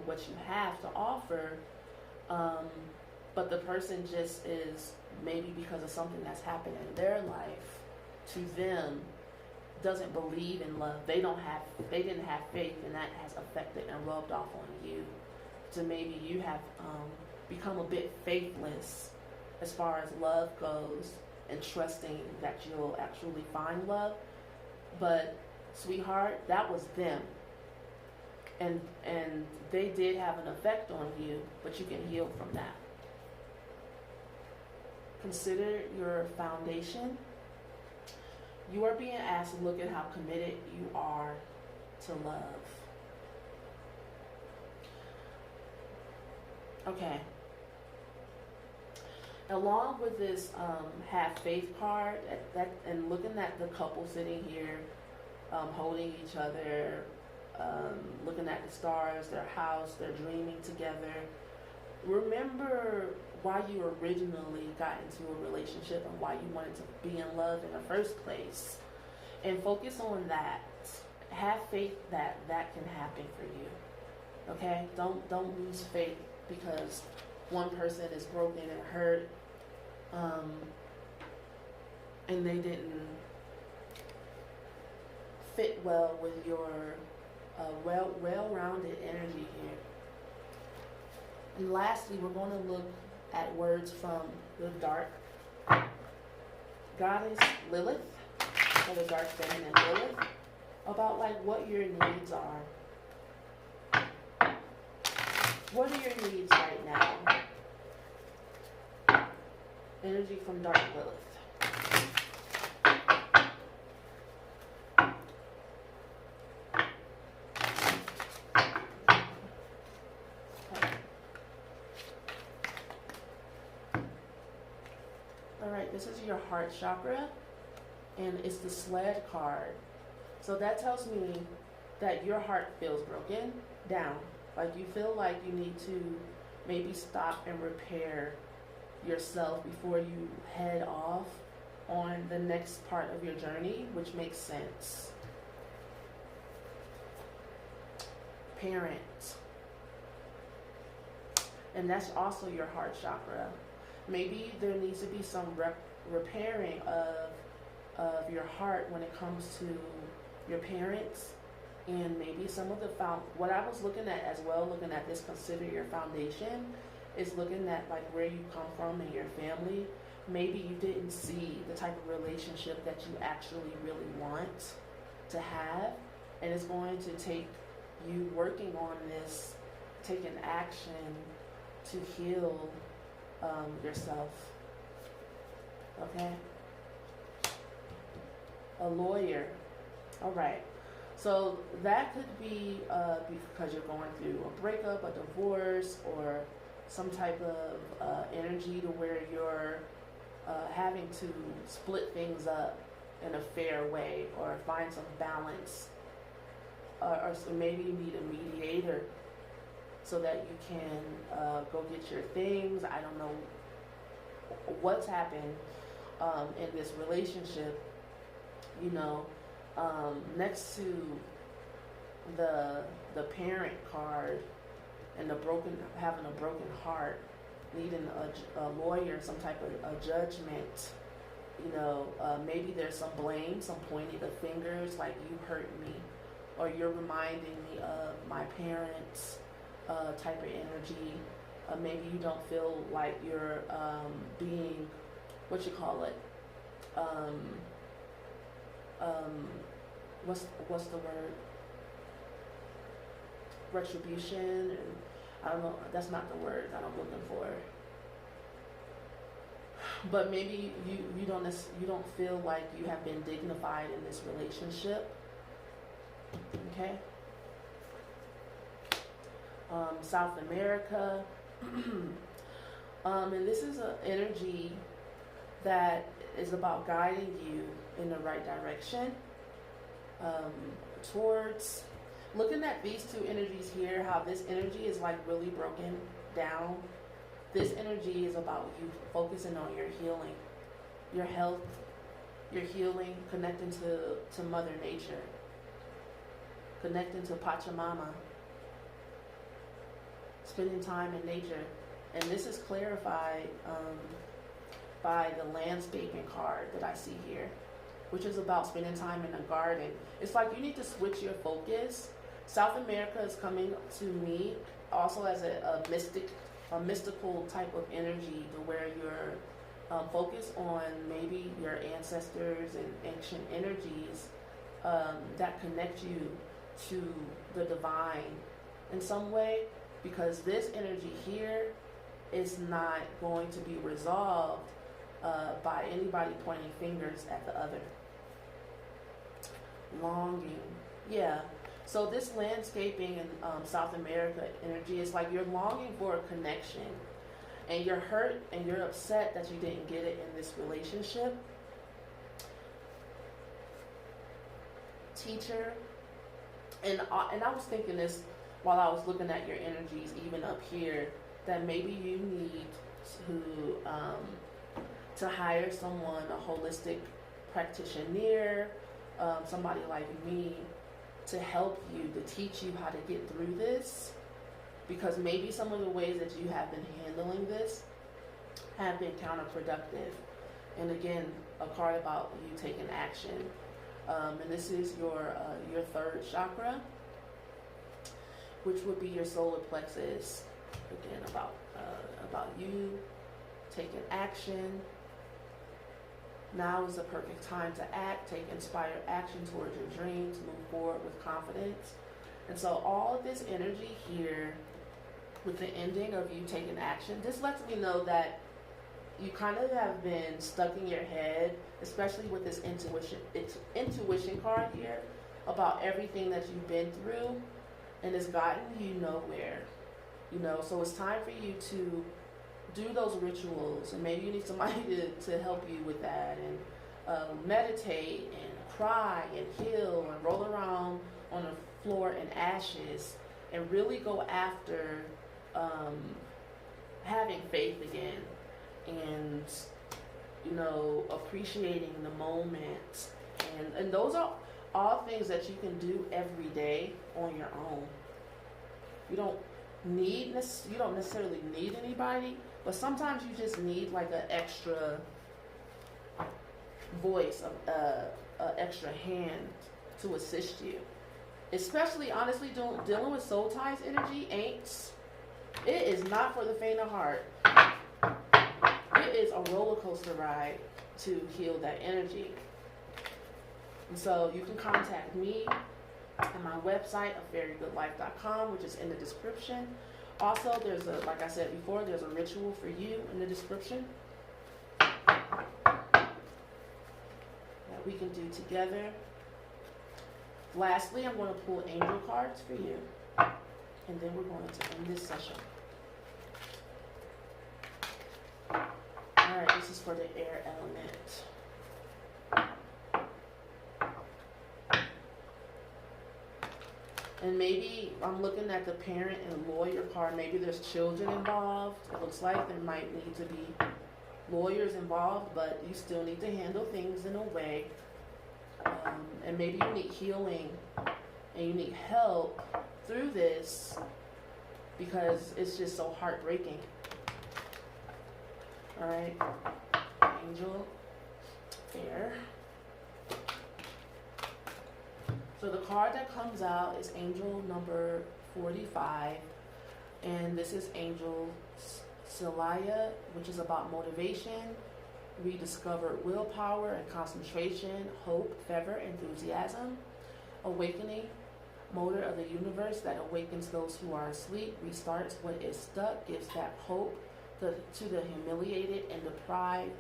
what you have to offer, but the person just is, maybe because of something that's happened in their life, to them, doesn't believe in love. They didn't have faith, and that has affected and rubbed off on you. So maybe you have become a bit faithless as far as love goes, and trusting that you'll actually find love. But sweetheart, that was them, and they did have an effect on you, but you can heal from that. Consider your foundation. You are being asked to look at how committed you are to love. Okay. Along with this have faith card, and looking at the couple sitting here, holding each other, looking at the stars, their house, they're dreaming together. Remember why you originally got into a relationship and why you wanted to be in love in the first place, and focus on that. Have faith that can happen for you. Okay, don't lose faith because one person is broken and hurt, and they didn't fit well with your well-rounded energy here. And lastly, we're going to look at words from the dark goddess Lilith, or the dark feminine Lilith, about what your needs are. What are your needs right now? Energy from dark Lilith. This is your heart chakra, and it's the sled card. So that tells me that your heart feels broken down. Like you feel like you need to maybe stop and repair yourself before you head off on the next part of your journey, which makes sense. Parent. And that's also your heart chakra. Maybe there needs to be some repairing of your heart when it comes to your parents, and maybe some of the what I was looking at as well, looking at this, consider your foundation, is looking at where you come from in your family. Maybe you didn't see the type of relationship that you actually really want to have, and it's going to take you working on this, taking action to heal yourself. Okay? A lawyer. All right. So that could be because you're going through a breakup, a divorce, or some type of energy to where you're having to split things up in a fair way or find some balance. Or so maybe you need a mediator so that you can go get your things. I don't know what's happened in this relationship. You know, next to the parent card and having a broken heart, needing a lawyer, some type of a judgment. You know, maybe there's some blame, some pointing the fingers, like you hurt me, or you're reminding me of my parents, type of energy. Maybe you don't feel like you're being, what you call it, what's the word? Retribution, and I don't know. That's not the word that I'm looking for. But maybe you don't feel like you have been dignified in this relationship. Okay. South America, and this is an energy that is about guiding you in the right direction. Towards looking at these two energies here, how this energy is like really broken down. This energy is about you focusing on your healing, your health, your healing, connecting to Mother Nature, connecting to Pachamama, spending time in nature. And this is clarified by the landscaping card that I see here, which is about spending time in a garden. It's like you need to switch your focus. South America is coming to me also as a mystical type of energy, to where you're focused on maybe your ancestors and ancient energies that connect you to the divine in some way, because this energy here is not going to be resolved by anybody pointing fingers at the other. Longing, yeah. So this landscaping in South America energy is like you're longing for a connection, and you're hurt and you're upset that you didn't get it in this relationship. Teacher, and I was thinking this while I was looking at your energies, even up here, that maybe you need to hire someone, a holistic practitioner, somebody like me, to help you, to teach you how to get through this, because maybe some of the ways that you have been handling this have been counterproductive. And again, a card about you taking action, and this is your third chakra, which would be your solar plexus. Again, about you taking action. Now is the perfect time to act, take inspired action towards your dreams, move forward with confidence. And so all of this energy here, with the ending of you taking action, this lets me know that you kind of have been stuck in your head, especially with this intuition card here, about everything that you've been through, and it's gotten you nowhere. You know, so it's time for you to do those rituals, and maybe you need somebody to help you with that, and meditate and cry and heal and roll around on the floor in ashes, and really go after having faith again, and you know, appreciating the moment, and those are all things that you can do every day on your own. You don't necessarily need anybody, but sometimes you just need like an extra voice, an extra hand to assist you. Especially, honestly, dealing with soul ties energy it is not for the faint of heart. It is a roller coaster ride to heal that energy. And so you can contact me at my website, afairlygoodlife.com, which is in the description. Also, like I said before, there's a ritual for you in the description that we can do together. Lastly, I'm going to pull angel cards for you, and then we're going to end this session. Alright, this is for the air element. And maybe I'm looking at the parent and lawyer card. Maybe there's children involved. It looks like there might need to be lawyers involved, but you still need to handle things in a way. And maybe you need healing and you need help through this because it's just so heartbreaking. All right, Angel, fair. So the card that comes out is Angel number 45, and this is Angel Shilajit, which is about motivation, rediscovered willpower and concentration, hope, fervor, enthusiasm, awakening, motor of the universe that awakens those who are asleep, restarts what is stuck, gives back hope to the humiliated and deprived,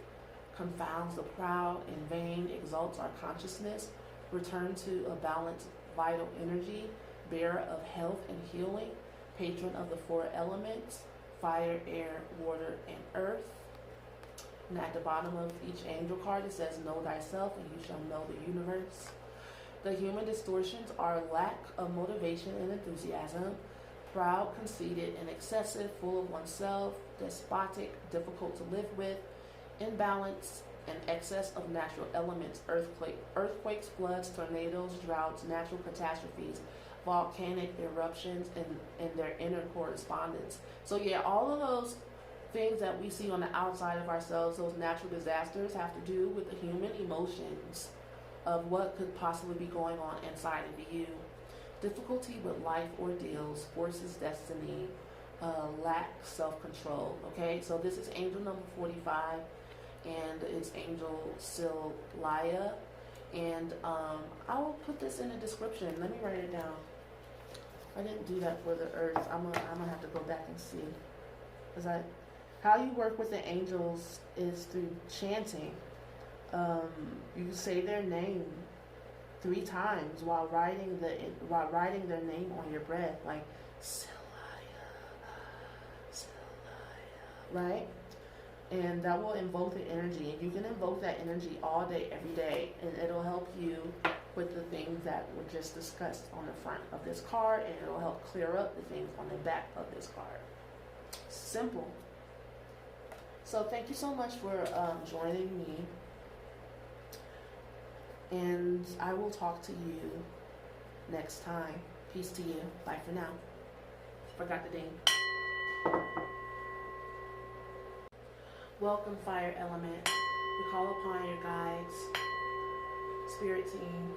confounds the proud and vain, exalts our consciousness, return to a balanced vital energy, bearer of health and healing, patron of the four elements, fire, air, water, and earth. And at the bottom of each angel card it says, know thyself and you shall know the universe. The human distortions are lack of motivation and enthusiasm, proud, conceited, and excessive, full of oneself, despotic, difficult to live with, imbalance, and excess of natural elements, earthquakes, floods, tornadoes, droughts, natural catastrophes, volcanic eruptions, and their inner correspondence. So yeah, all of those things that we see on the outside of ourselves, those natural disasters, have to do with the human emotions of what could possibly be going on inside of you. Difficulty with life ordeals, forces destiny, lack self-control. Okay, so this is angel number 45, and it's Angel Shilajit, and I will put this in the description. Let me write it down. I didn't do that for the earth. I'm gonna have to go back and see, because how you work with the angels is through chanting. You say their name 3 times while writing their name on your breath, like Shilajit, Shilajit, right? And that will invoke the energy, and you can invoke that energy all day, every day, and it'll help you with the things that were just discussed on the front of this card, and it'll help clear up the things on the back of this card. Simple. So thank you so much for joining me, and I will talk to you next time. Peace to you. Bye for now. Forgot the ding. Welcome, fire element. We call upon your guides, spirit team,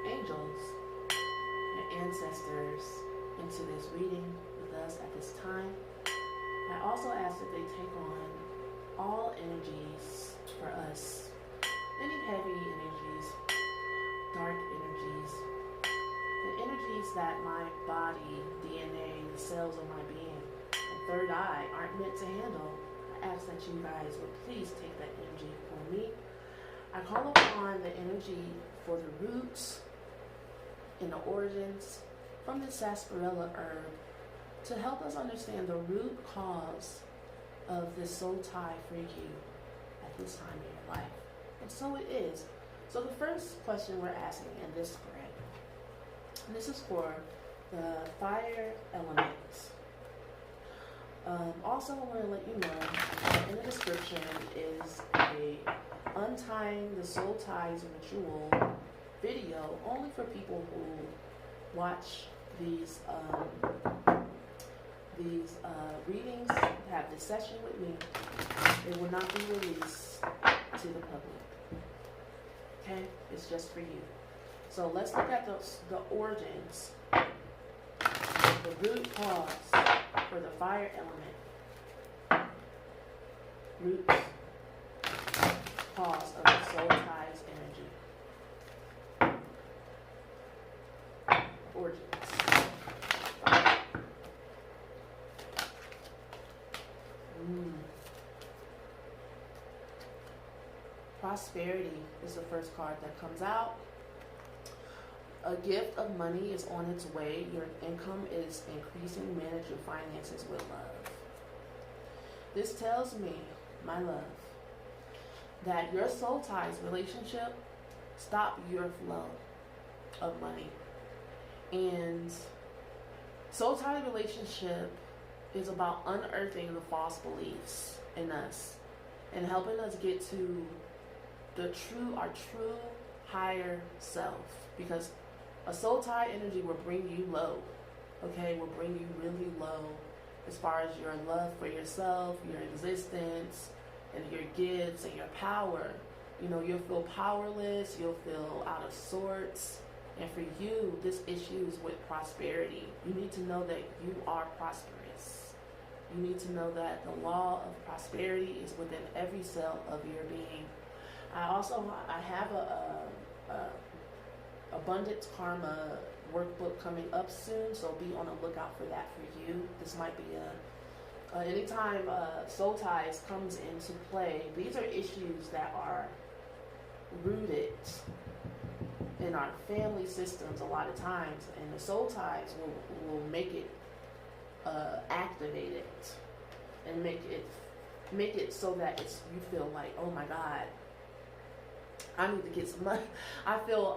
angels, and ancestors into this reading with us at this time. I also ask that they take on all energies for us, any heavy energies, dark energies, the energies that my body, DNA, the cells of my being, and third eye aren't meant to handle. I ask that you guys would please take that energy for me. I call upon the energy for the roots and the origins from the sarsaparilla herb to help us understand the root cause of this soul tie for you at this time in your life. And so it is. So the first question we're asking in this spread, and this is for the fire elements. Also, I want to let you know that in the description is a untying the soul ties ritual video only for people who watch these readings, have this session with me. It will not be released to the public. Okay? It's just for you. So let's look at the origins, the root cause for the fire element. Root cause of the soul ties energy. Origins. Prosperity is the first card that comes out. A gift of money is on its way. Your income is increasing. Manage your finances with love. This tells me, my love, that your soul ties relationship stop your flow of money. And soul tie relationship is about unearthing the false beliefs in us and helping us get to our true higher self. Because a soul tie energy will bring you low, okay? Will bring you really low as far as your love for yourself, your existence, and your gifts and your power. You know, you'll feel powerless, you'll feel out of sorts. And for you, this issue is with prosperity. You need to know that you are prosperous. You need to know that the law of prosperity is within every cell of your being. I have a abundance karma workbook coming up soon, so be on the lookout for that for you. This might be anytime soul ties comes into play. These are issues that are rooted in our family systems a lot of times, and the soul ties will make it activate it and make it so that you feel like, oh my God, I need to get some money. I feel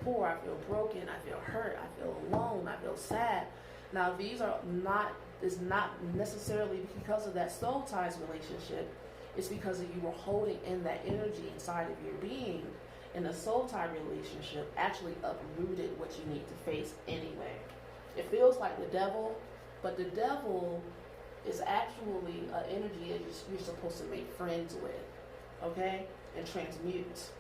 poor, I feel broken, I feel hurt, I feel alone, I feel sad. Now it's not necessarily because of that soul ties relationship. It's because you were holding in that energy inside of your being. And the soul tie relationship actually uprooted what you need to face anyway. It feels like the devil, but the devil is actually an energy that you're supposed to make friends with, okay? And transmute.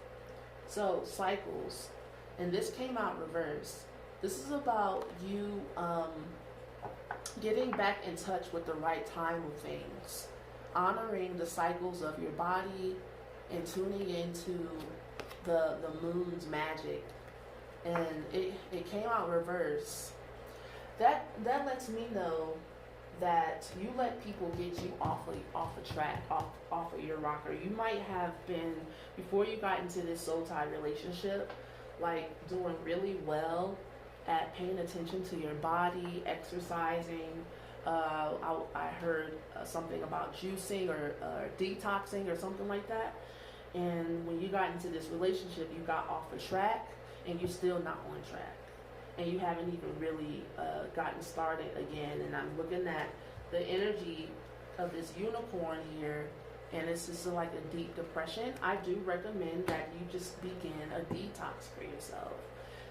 So, cycles. And this came out reverse. This is about you getting back in touch with the right time of things. Honoring the cycles of your body and tuning into the moon's magic. And it came out reverse. That lets me know that you let people get you off a track, off of your rocker. You might have been, before you got into this soul tie relationship, like doing really well at paying attention to your body, exercising. I heard something about juicing or detoxing or something like that. And when you got into this relationship, you got off a track and you're still not on track. And you haven't even really gotten started again. And I'm looking at the energy of this unicorn here, and it's just like a deep depression. I do recommend that you just begin a detox for yourself.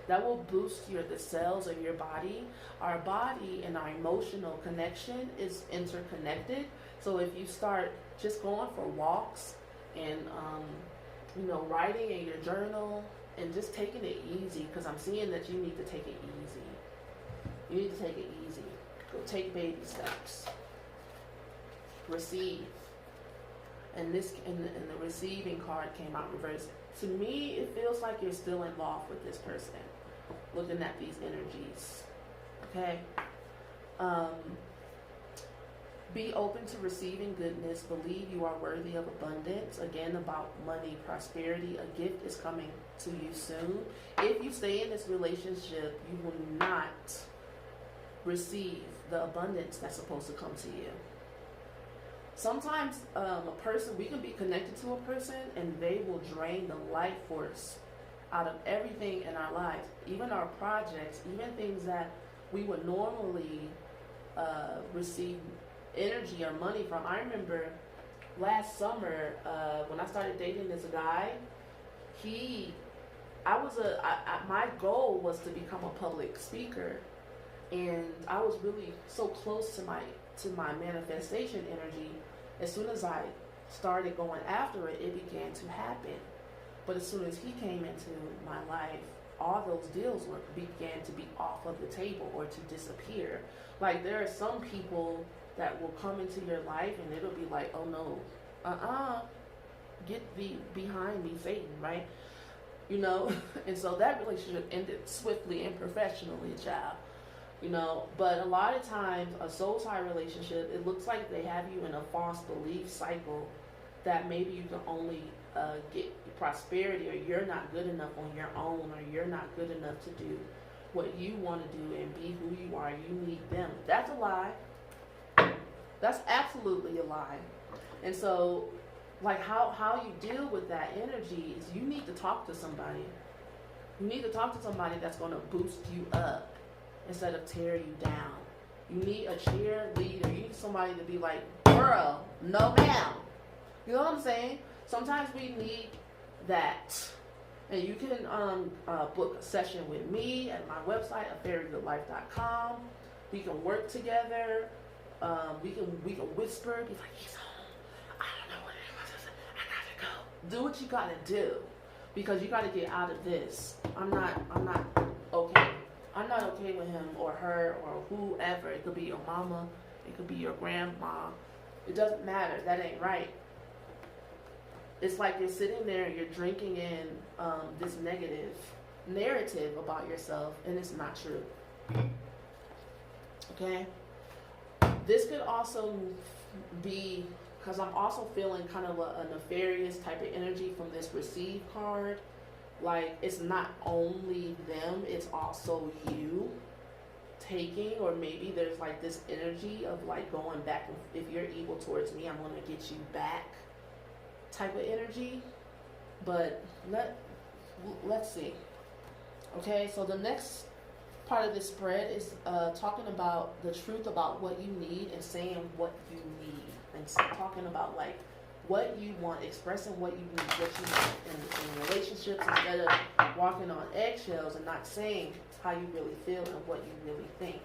That will boost the cells of your body. Our body and our emotional connection is interconnected. So if you start just going for walks and writing in your journal and just taking it easy, because I'm seeing that you need to take it easy. You need to take it easy. Go take baby steps. Receive. And the receiving card came out reversed. To me, it feels like you're still involved with this person. Looking at these energies. Okay? Be open to receiving goodness. Believe you are worthy of abundance. Again, about money, prosperity. A gift is coming to you soon. If you stay in this relationship, you will not receive the abundance that's supposed to come to you. Sometimes we can be connected to a person and they will drain the life force out of everything in our lives. Even our projects, even things that we would normally receive energy or money from. I remember last summer when I started dating this guy, my goal was to become a public speaker, and I was really so close to my manifestation energy. As soon as I started going after it, it began to happen. But as soon as he came into my life, all those deals began to be off of the table or to disappear. Like, there are some people that will come into your life and it'll be like, oh no, get thee behind me, Satan, right? And so that relationship ended swiftly and professionally, child. But a lot of times a soul tie relationship, it looks like they have you in a false belief cycle that maybe you can only get prosperity, or you're not good enough on your own, or you're not good enough to do what you want to do and be who you are. You need them. That's a lie. That's absolutely a lie. And so, like, how you deal with that energy is you need to talk to somebody. You need to talk to somebody that's going to boost you up instead of tear you down. You need a cheerleader. You need somebody to be like, girl, no ma'am. You know what I'm saying? Sometimes we need that. And you can book a session with me at my website, afairyourlife.com. We can work together. We can whisper. Be like, he's home. I don't know what it is. I gotta go. Do what you gotta do, because you gotta get out of this. I'm not okay. I'm not okay with him or her or whoever. It could be your mama. It could be your grandma. It doesn't matter. That ain't right. It's like you're sitting there and you're drinking in this negative narrative about yourself, and it's not true. Okay? This could also be, because I'm also feeling kind of a nefarious type of energy from this receive card. Like, it's not only them, it's also you taking, or maybe there's like this energy of like going back. If you're evil towards me, I'm going to get you back type of energy. But let's see. Okay, so the next part of this spread is talking about the truth about what you need and saying what you need, and talking about like what you want, expressing what you need, what you want in relationships, instead of walking on eggshells and not saying how you really feel and what you really think.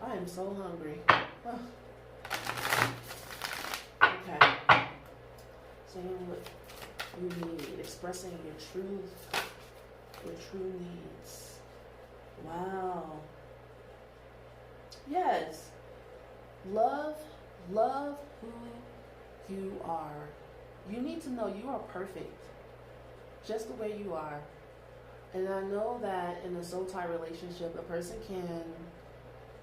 I am so hungry. Okay. Saying what you need, expressing your true needs. Wow. Yes. Love who you are. You need to know you are perfect, just the way you are. And I know that in a soul tie relationship, a person can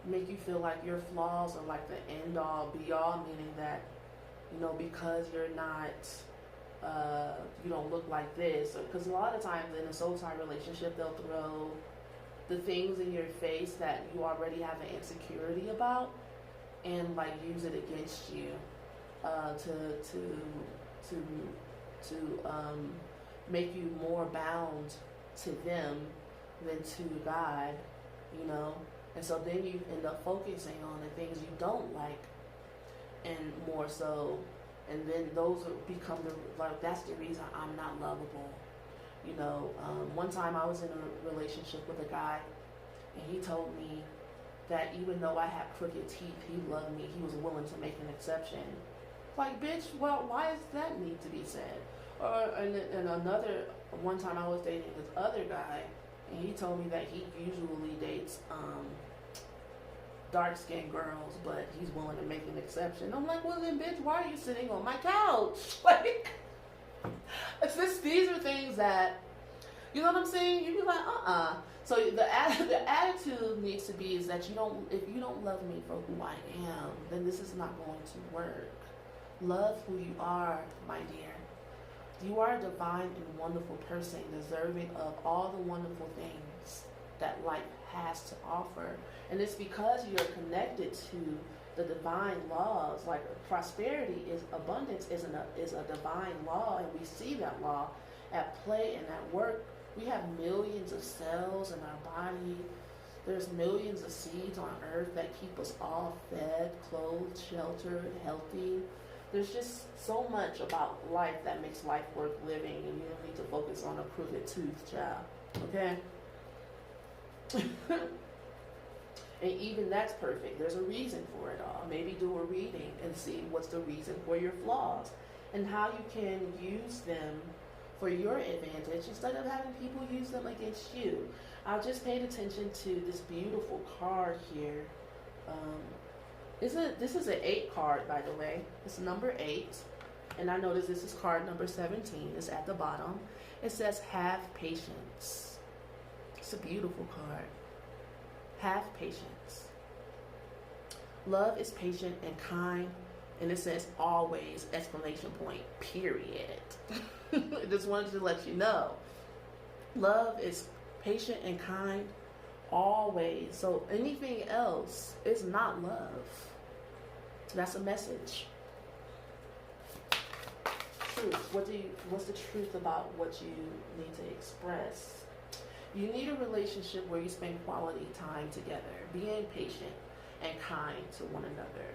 make you feel like your flaws are like the end all be all, meaning that, you know, because you're not, you don't look like this. Because a lot of times in a soul tie relationship, they'll throw the things in your face that you already have an insecurity about, and like use it against you, to make you more bound to them than to God, you know. And so then you end up focusing on the things you don't like, and more so, and then those become that's the reason I'm not lovable. You know, one time I was in a relationship with a guy, and he told me that even though I had crooked teeth, he loved me. He was willing to make an exception. Like, bitch, well, why does that need to be said? And another, one time I was dating this other guy, and he told me that he usually dates dark-skinned girls, but he's willing to make an exception. I'm like, well then, bitch, why are you sitting on my couch? Like, these are things that, you know what I'm saying? You'd be like, So the attitude needs to be is that if you don't love me for who I am, then this is not going to work. Love who you are, my dear. You are a divine and wonderful person, deserving of all the wonderful things that life has to offer. And it's because you're connected to the divine laws. Like prosperity is abundance is a divine law, and we see that law at play and at work. We have millions of cells in our body. There's millions of seeds on earth that keep us all fed, clothed, sheltered, healthy. There's just so much about life that makes life worth living, and you don't need to focus on a crooked tooth, child. Okay? And even that's perfect. There's a reason for it all. Maybe do a reading and see what's the reason for your flaws and how you can use them for your advantage instead of having people use them against you. I just paid attention to this beautiful card here. This is an 8 card, by the way. It's number 8. And I noticed this is card number 17. It's at the bottom. It says, have patience. It's a beautiful card. Have patience. Love is patient and kind. And it says always, exclamation point, period. I just wanted to let you know. Love is patient and kind always. So anything else is not love. That's a message. Truth. What's the truth about what you need to express? You need a relationship where you spend quality time together, being patient and kind to one another,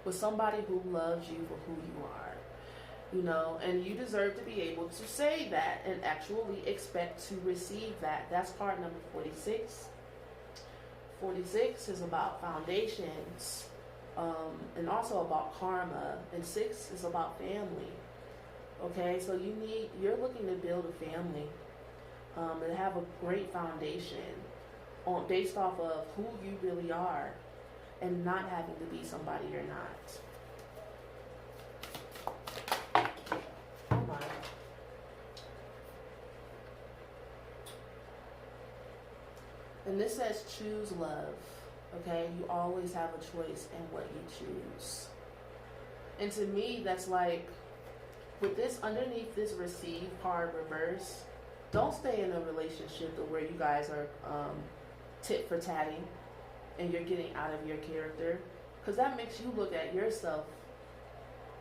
with somebody who loves you for who you are. You know, and you deserve to be able to say that and actually expect to receive that. That's card number 46. 46 is about foundations, and also about karma, and 6 is about family. Okay, so you're looking to build a family, and have a great foundation based off of who you really are, and not having to be somebody you're not. Oh my. And this says choose love. Okay, you always have a choice in what you choose. And to me, that's like, with this underneath this receive card reverse, don't stay in a relationship where you guys are tit for tatting and you're getting out of your character, because that makes you look at yourself.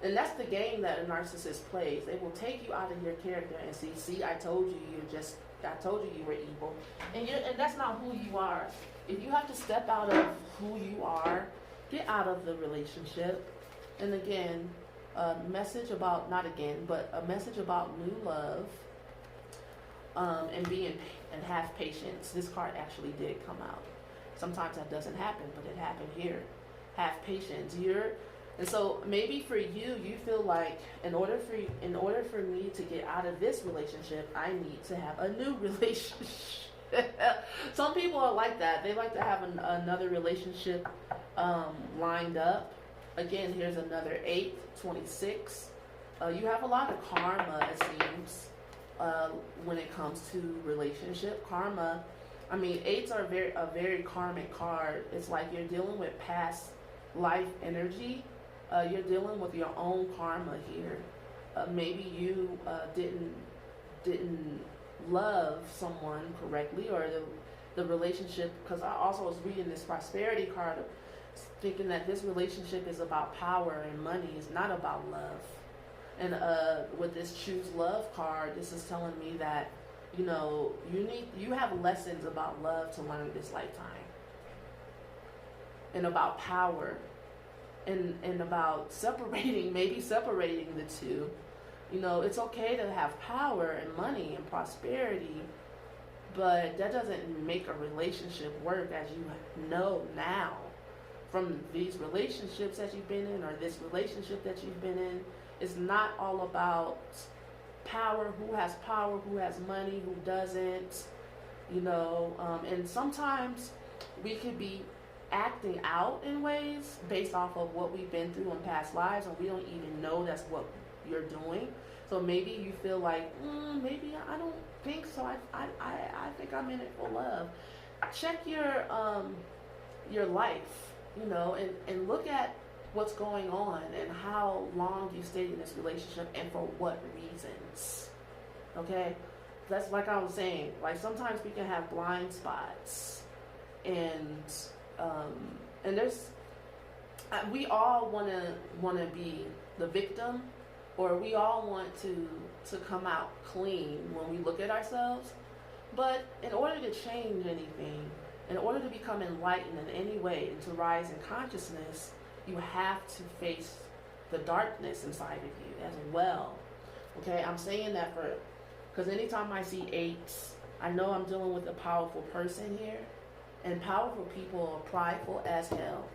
And that's the game that a narcissist plays. They will take you out of your character and see, I told you you were evil. And that's not who you are. If you have to step out of who you are, get out of the relationship. And again, a message about new love, and have patience. This card actually did come out. Sometimes that doesn't happen, but it happened here. Have patience. And so maybe for you, you feel like in order for me to get out of this relationship, I need to have a new relationship. Some people are like that. They like to have another relationship lined up. Again, here's another 8, 26. You have a lot of karma, it seems, when it comes to relationship. Karma, I mean, 8s are a very karmic card. It's like you're dealing with past life energy. You're dealing with your own karma here. Maybe you didn't love someone correctly, or the relationship, because I also was reading this prosperity card, thinking that this relationship is about power and money. It's not about love. And with this choose love card, this is telling me that, you know, you have lessons about love to learn this lifetime, and about power, and about separating the two. You know, it's okay to have power and money and prosperity, but that doesn't make a relationship work, as you know now from these relationships that you've been in, or this relationship that you've been in. It's not all about power, who has money, who doesn't, you know, and sometimes we could be acting out in ways based off of what we've been through in past lives, and we don't even know that's what you're doing. So maybe you feel like, maybe I don't think so. I think I'm in it for love. Check your life, you know, and look at what's going on and how long you stayed in this relationship and for what reasons. Okay, that's like I was saying. Like sometimes we can have blind spots, and there's we all want to be the victim, or we all want to come out clean when we look at ourselves. But in order to change anything, in order to become enlightened in any way and to rise in consciousness, you have to face the darkness inside of you as well. Okay, I'm saying that because anytime I see 8s, I know I'm dealing with a powerful person here. And powerful people are prideful as hell.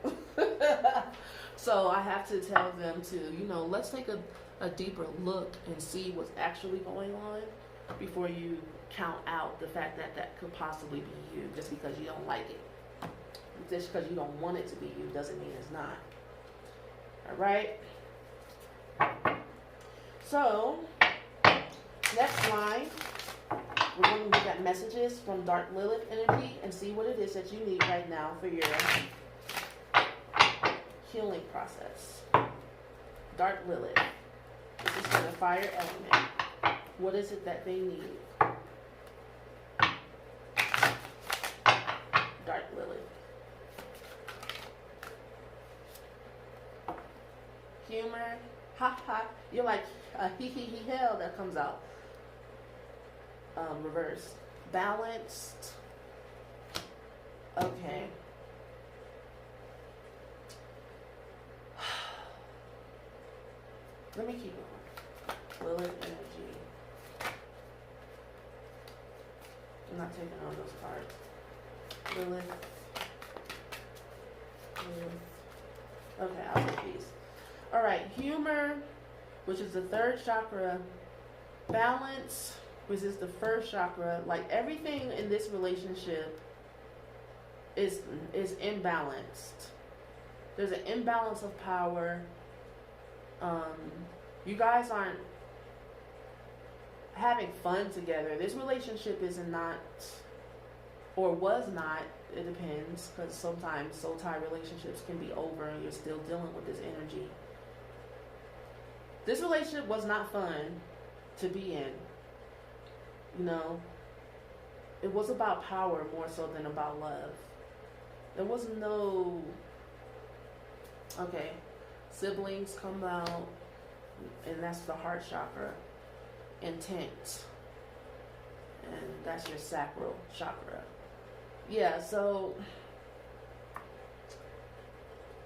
So I have to tell them to, you know, let's take a deeper look and see what's actually going on before you count out the fact that that could possibly be you, just because you don't like it. Just because you don't want it to be you doesn't mean it's not. All right? So, next line. We're going to look at messages from Dark Lilith energy and see what it is that you need right now for your healing process. Dark Lilith. This is for the fire element. What is it that they need? Dark Lilith. Humor. Ha ha. You're like a hee hee hee hell that comes out. Reverse. Balanced. Okay. Let me keep going. Lilith energy. I'm not taking on those cards. Lilith. Okay, I'll take these. Alright, humor, which is the third chakra. Balance, which is the first chakra. Like everything in this relationship is imbalanced. There's an imbalance of power. You guys aren't having fun together. This relationship is not, or was not, it depends, because sometimes soul tie relationships can be over and you're still dealing with this energy. This relationship was not fun to be in. You know, it was about power more so than about love. There was no, okay, siblings come out, and that's the heart chakra. Intent, and that's your sacral chakra. Yeah, so,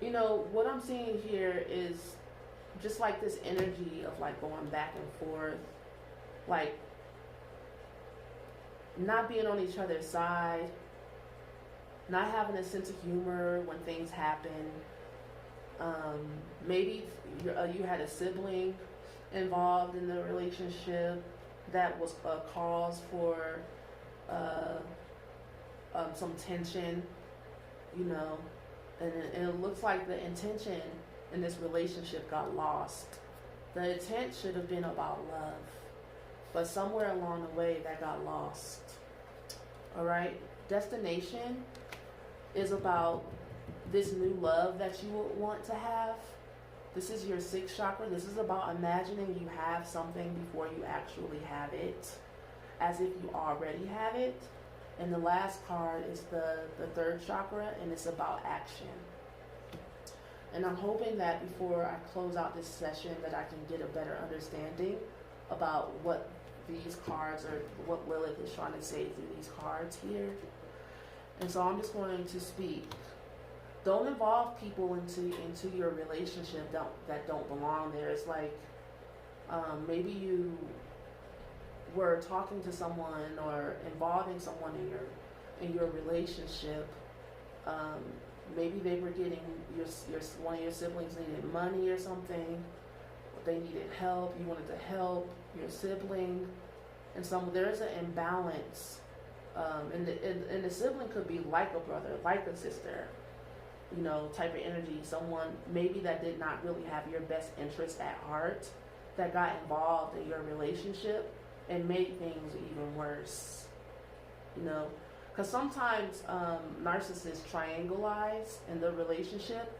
you know, what I'm seeing here is just like this energy of like going back and forth, like not being on each other's side, not having a sense of humor when things happen. Maybe you had a sibling involved in the relationship that was a cause for some tension, you know, and it looks like the intention in this relationship got lost. The intent should have been about love, but somewhere along the way that got lost. All right, destination is about this new love that you would want to have. This is your sixth chakra. This is about imagining you have something before you actually have it, as if you already have it. And the last card is the third chakra, and it's about action. And I'm hoping that before I close out this session that I can get a better understanding about what these cards are, what Lilith is trying to say through these cards here. And so I'm just going to speak. Don't involve people into your relationship that don't belong there. It's like maybe you were talking to someone or involving someone in your relationship. Maybe they were getting one of your siblings needed money or something. They needed help. You wanted to help your sibling, and so there's an imbalance. And the sibling could be like a brother, like a sister, you know, type of energy. Someone maybe that did not really have your best interest at heart, that got involved in your relationship and made things even worse. You know, because sometimes narcissists triangleize in the relationship.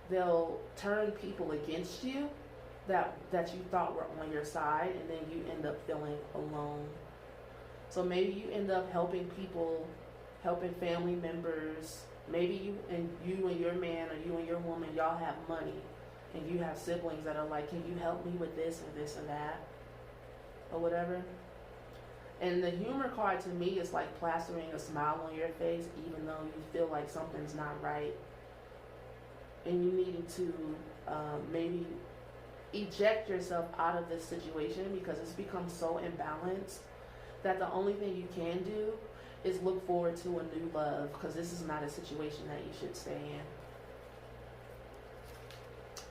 They'll turn people against you that you thought were on your side, and then you end up feeling alone. So maybe you end up helping people, helping family members. Maybe you and your man or you and your woman, y'all have money, and you have siblings that are like, can you help me with this or this or that or whatever. And the humor card to me is like plastering a smile on your face even though you feel like something's not right, and you needing to maybe eject yourself out of this situation because it's become so imbalanced that the only thing you can do is look forward to a new love, because this is not a situation that you should stay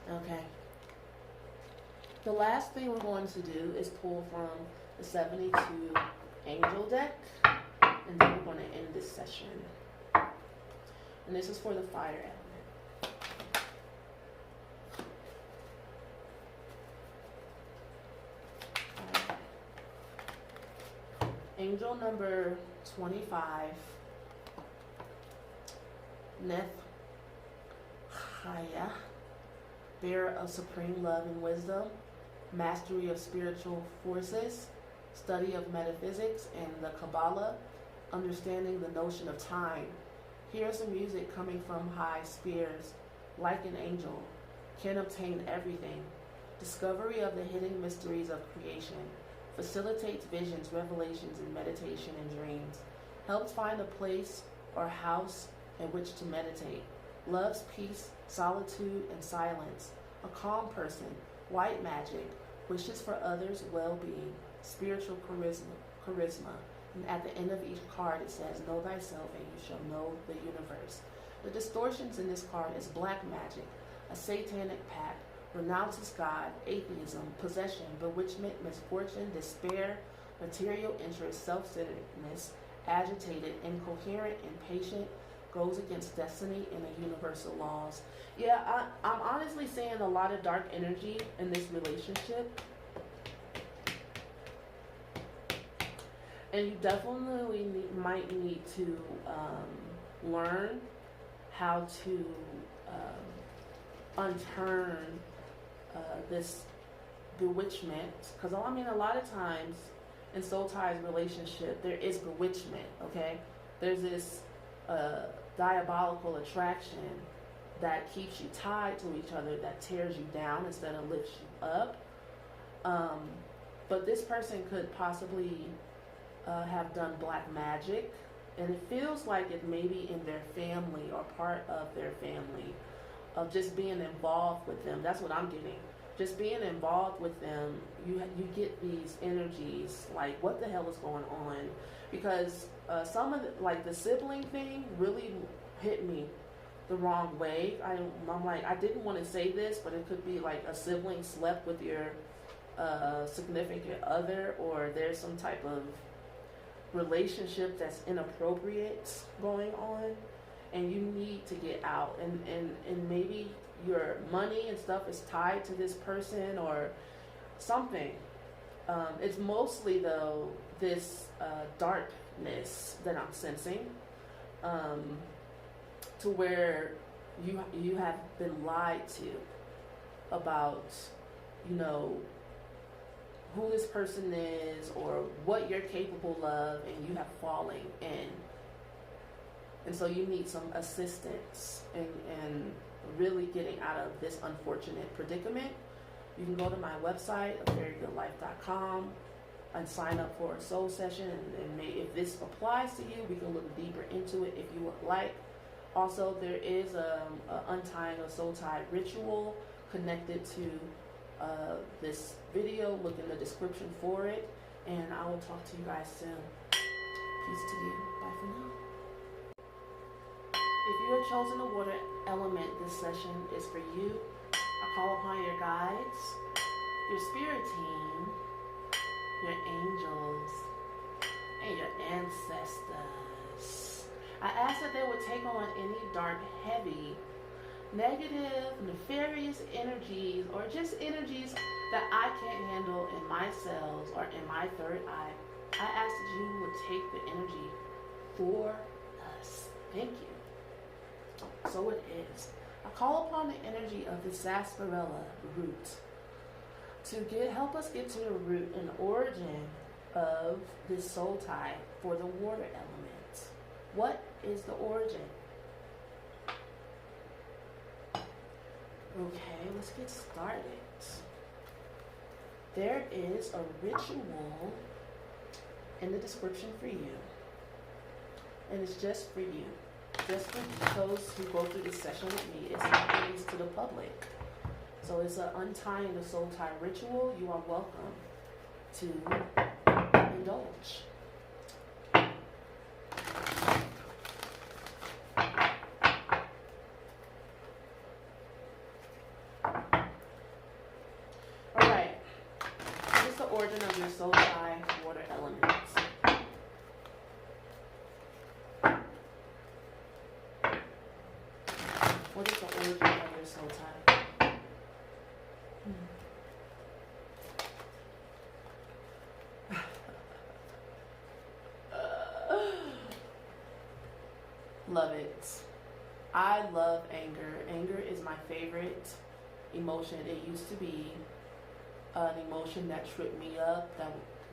in. Okay. The last thing we're going to do is pull from the 72 Angel deck, and then we're going to end this session. And this is for the fire element. Angel number 25, Neth Haya, bearer of supreme love and wisdom, mastery of spiritual forces, study of metaphysics and the Kabbalah, understanding the notion of time. Here's the music coming from high spheres, like an angel. can obtain everything. Discovery of the hidden mysteries of creation. Facilitates visions, revelations, and meditation and dreams. Helps find a place or house in which to meditate. Loves peace, solitude, and silence. A calm person. White magic. Wishes for others' well-being. Spiritual charisma. And at the end of each card it says, know thyself and you shall know the universe. The distortions in this card is black magic, a satanic pact, renounces God, atheism, possession, bewitchment, misfortune, despair, material interest, self-centeredness, agitated, incoherent, impatient, goes against destiny and the universal laws. Yeah, I'm honestly seeing a lot of dark energy in this relationship. And you definitely might need to learn how to unturn this bewitchment. Because I mean, a lot of times in soul ties relationship, there is bewitchment, okay? There's this diabolical attraction that keeps you tied to each other, that tears you down instead of lifts you up. But this person could possibly have done black magic, and it feels like it may be in their family or part of their family, of just being involved with them. That's what I'm getting. Just being involved with them, you get these energies like, what the hell is going on? Because some of the sibling thing really hit me the wrong way. I'm like, I didn't want to say this, but it could be like a sibling slept with your significant other, or there's some type of relationship that's inappropriate going on, and you need to get out, and maybe your money and stuff is tied to this person or something. It's mostly though this darkness that I'm sensing, to where you have been lied to about, who this person is or what you're capable of, and you have fallen in. And so you need some assistance in really getting out of this unfortunate predicament. You can go to my website, averaygoodlife.com, and sign up for a soul session. And if this applies to you, we can look deeper into it if you would like. Also, there is a untying a soul tie ritual connected to this video. Look in the description for it, and I will talk to you guys soon. Peace to you. Bye for now. If you have chosen the water element, this session is for you. I call upon your guides, your spirit team, your angels, and your ancestors. I ask that they would take on any dark, heavy, negative, nefarious energies, or just energies that I can't handle in my cells or in my third eye. I ask that you would take the energy for us. Thank you. So it is. I call upon the energy of the sarsaparilla root to help us get to the root and origin of this soul tie for the water element. What is the origin? Okay, let's get started. There is a ritual in the description for you, and it's just for you. Just for those who go through this session with me. It's not released to the public. So it's an untying the soul tie ritual. You are welcome to indulge. Alright. This is the origin of your soul tie water elements. What is the origin of your soul tie? Love it. I love anger. Anger is my favorite emotion. It used to be an emotion that tripped me up,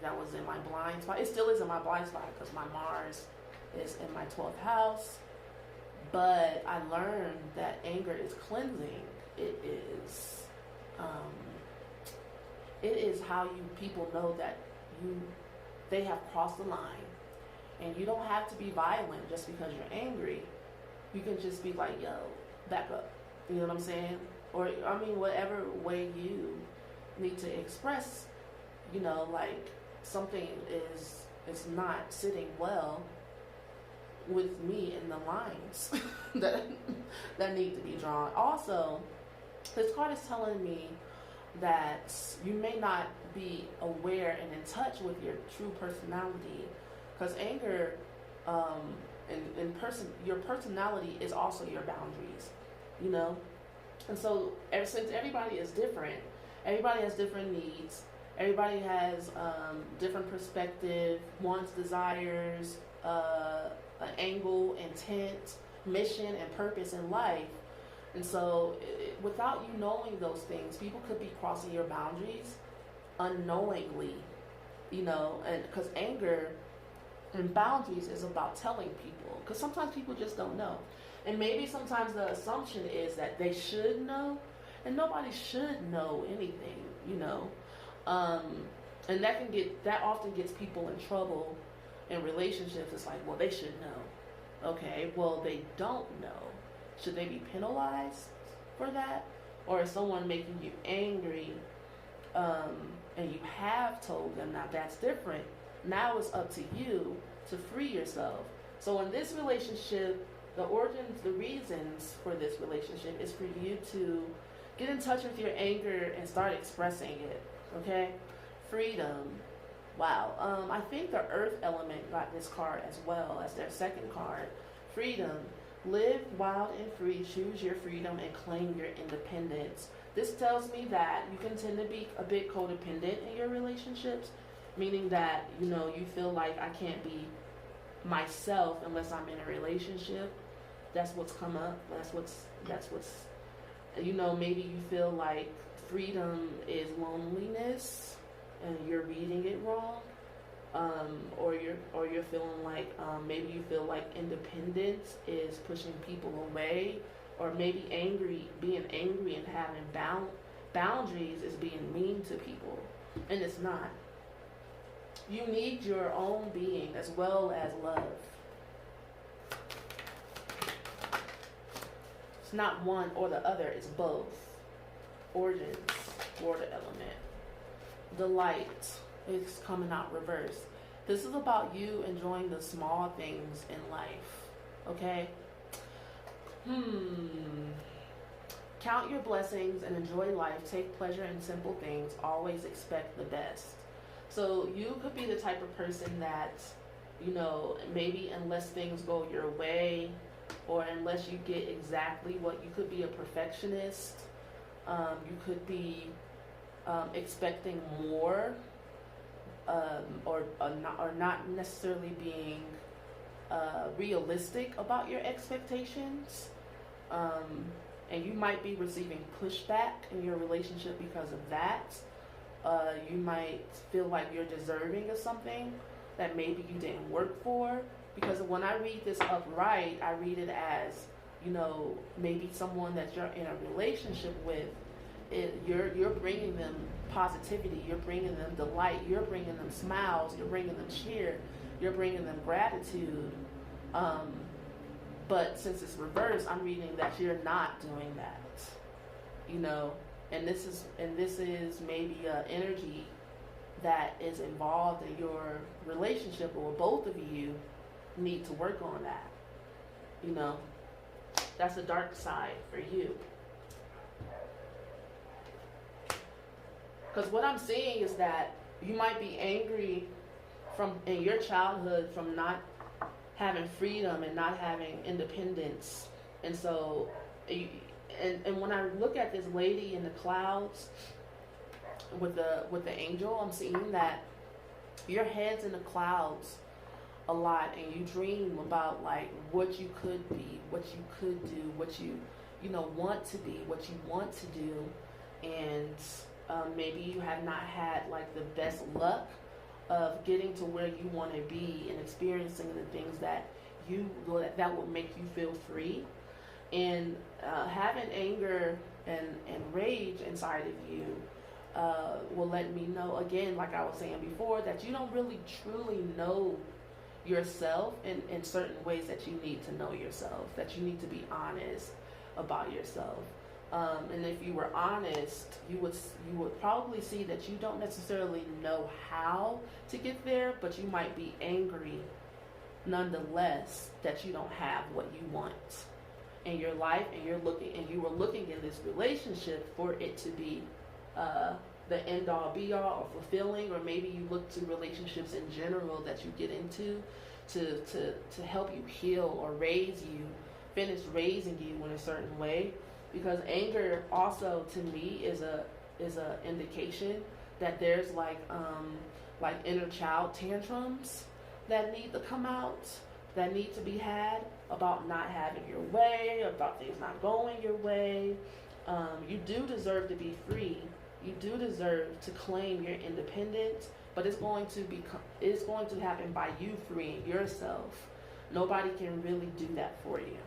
that was in my blind spot. It still is in my blind spot because my Mars is in my 12th house. But I learned that anger is cleansing. it is it is how you people know that they have crossed the line. And you don't have to be violent just because you're angry. You can just be like, yo, back up. You know what I'm saying? Or, I mean, whatever way you need to express, like something is not sitting well with me in the lines that need to be drawn. Also, this card is telling me that you may not be aware and in touch with your true personality, because anger your personality is also your boundaries, and so since everybody is different, everybody has different needs, everybody has different perspective, wants, desires, an angle, intent, mission, and purpose in life. And so without you knowing those things, people could be crossing your boundaries unknowingly, and because anger and boundaries is about telling people, because sometimes people just don't know. And maybe sometimes the assumption is that they should know, and nobody should know anything, and that often gets people in trouble in relationships. It's like, well, they should know. Okay, well, they don't know. Should they be penalized for that? Or is someone making you angry, and you have told them? Now that's different. Now it's up to you to free yourself. So in this relationship, the reasons for this relationship is for you to get in touch with your anger and start expressing it. Okay? Freedom. Wow. I think the earth element got this card as well as their second card. Freedom. Live wild and free, choose your freedom, and claim your independence. This tells me that you can tend to be a bit codependent in your relationships, meaning that, you feel like I can't be myself unless I'm in a relationship. That's what's come up. That's what's maybe you feel like freedom is loneliness and you're reading it wrong. Or you're feeling like maybe you feel like independence is pushing people away, or maybe being angry and having boundaries is being mean to people, and it's not. You need your own being as well as love. It's not one or the other, it's both. Origins, water element. The light is coming out reverse. This is about you enjoying the small things in life. Okay? Count your blessings and enjoy life. Take pleasure in simple things. Always expect the best. So you could be the type of person that, maybe unless things go your way, or unless you get exactly what, you could be a perfectionist. You could be expecting more, or not necessarily being realistic about your expectations. And you might be receiving pushback in your relationship because of that. You might feel like you're deserving of something that maybe you didn't work for. Because when I read this upright, I read it as, maybe someone that you're in a relationship with, you're bringing them positivity, you're bringing them delight, you're bringing them smiles, you're bringing them cheer, you're bringing them gratitude. But since it's reversed, I'm reading that you're not doing that, and this is maybe an energy that is involved in your relationship, or both of you need to work on that. That's the dark side for you. Because what I'm seeing is that you might be angry in your childhood from not having freedom and not having independence. And so, and when I look at this lady in the clouds with the angel, I'm seeing that your head's in the clouds a lot, and you dream about like what you could be, what you could do, what you want to be, what you want to do, and maybe you have not had like the best luck of getting to where you want to be and experiencing the things that will make you feel free. And having anger and rage inside of you will let me know, again, like I was saying before, that you don't really truly know yourself in certain ways that you need to know yourself, that you need to be honest about yourself. And if you were honest, you would probably see that you don't necessarily know how to get there, but you might be angry nonetheless that you don't have what you want in your life, and you were looking in this relationship for it to be the end all be all or fulfilling, or maybe you look to relationships in general that you get into to help you heal or finish raising you in a certain way. Because anger also, to me, is a indication that there's like inner child tantrums that need to come out, that need to be had about not having your way, about things not going your way. You do deserve to be free. You do deserve to claim your independence, but it's going to happen by you freeing yourself. Nobody can really do that for you.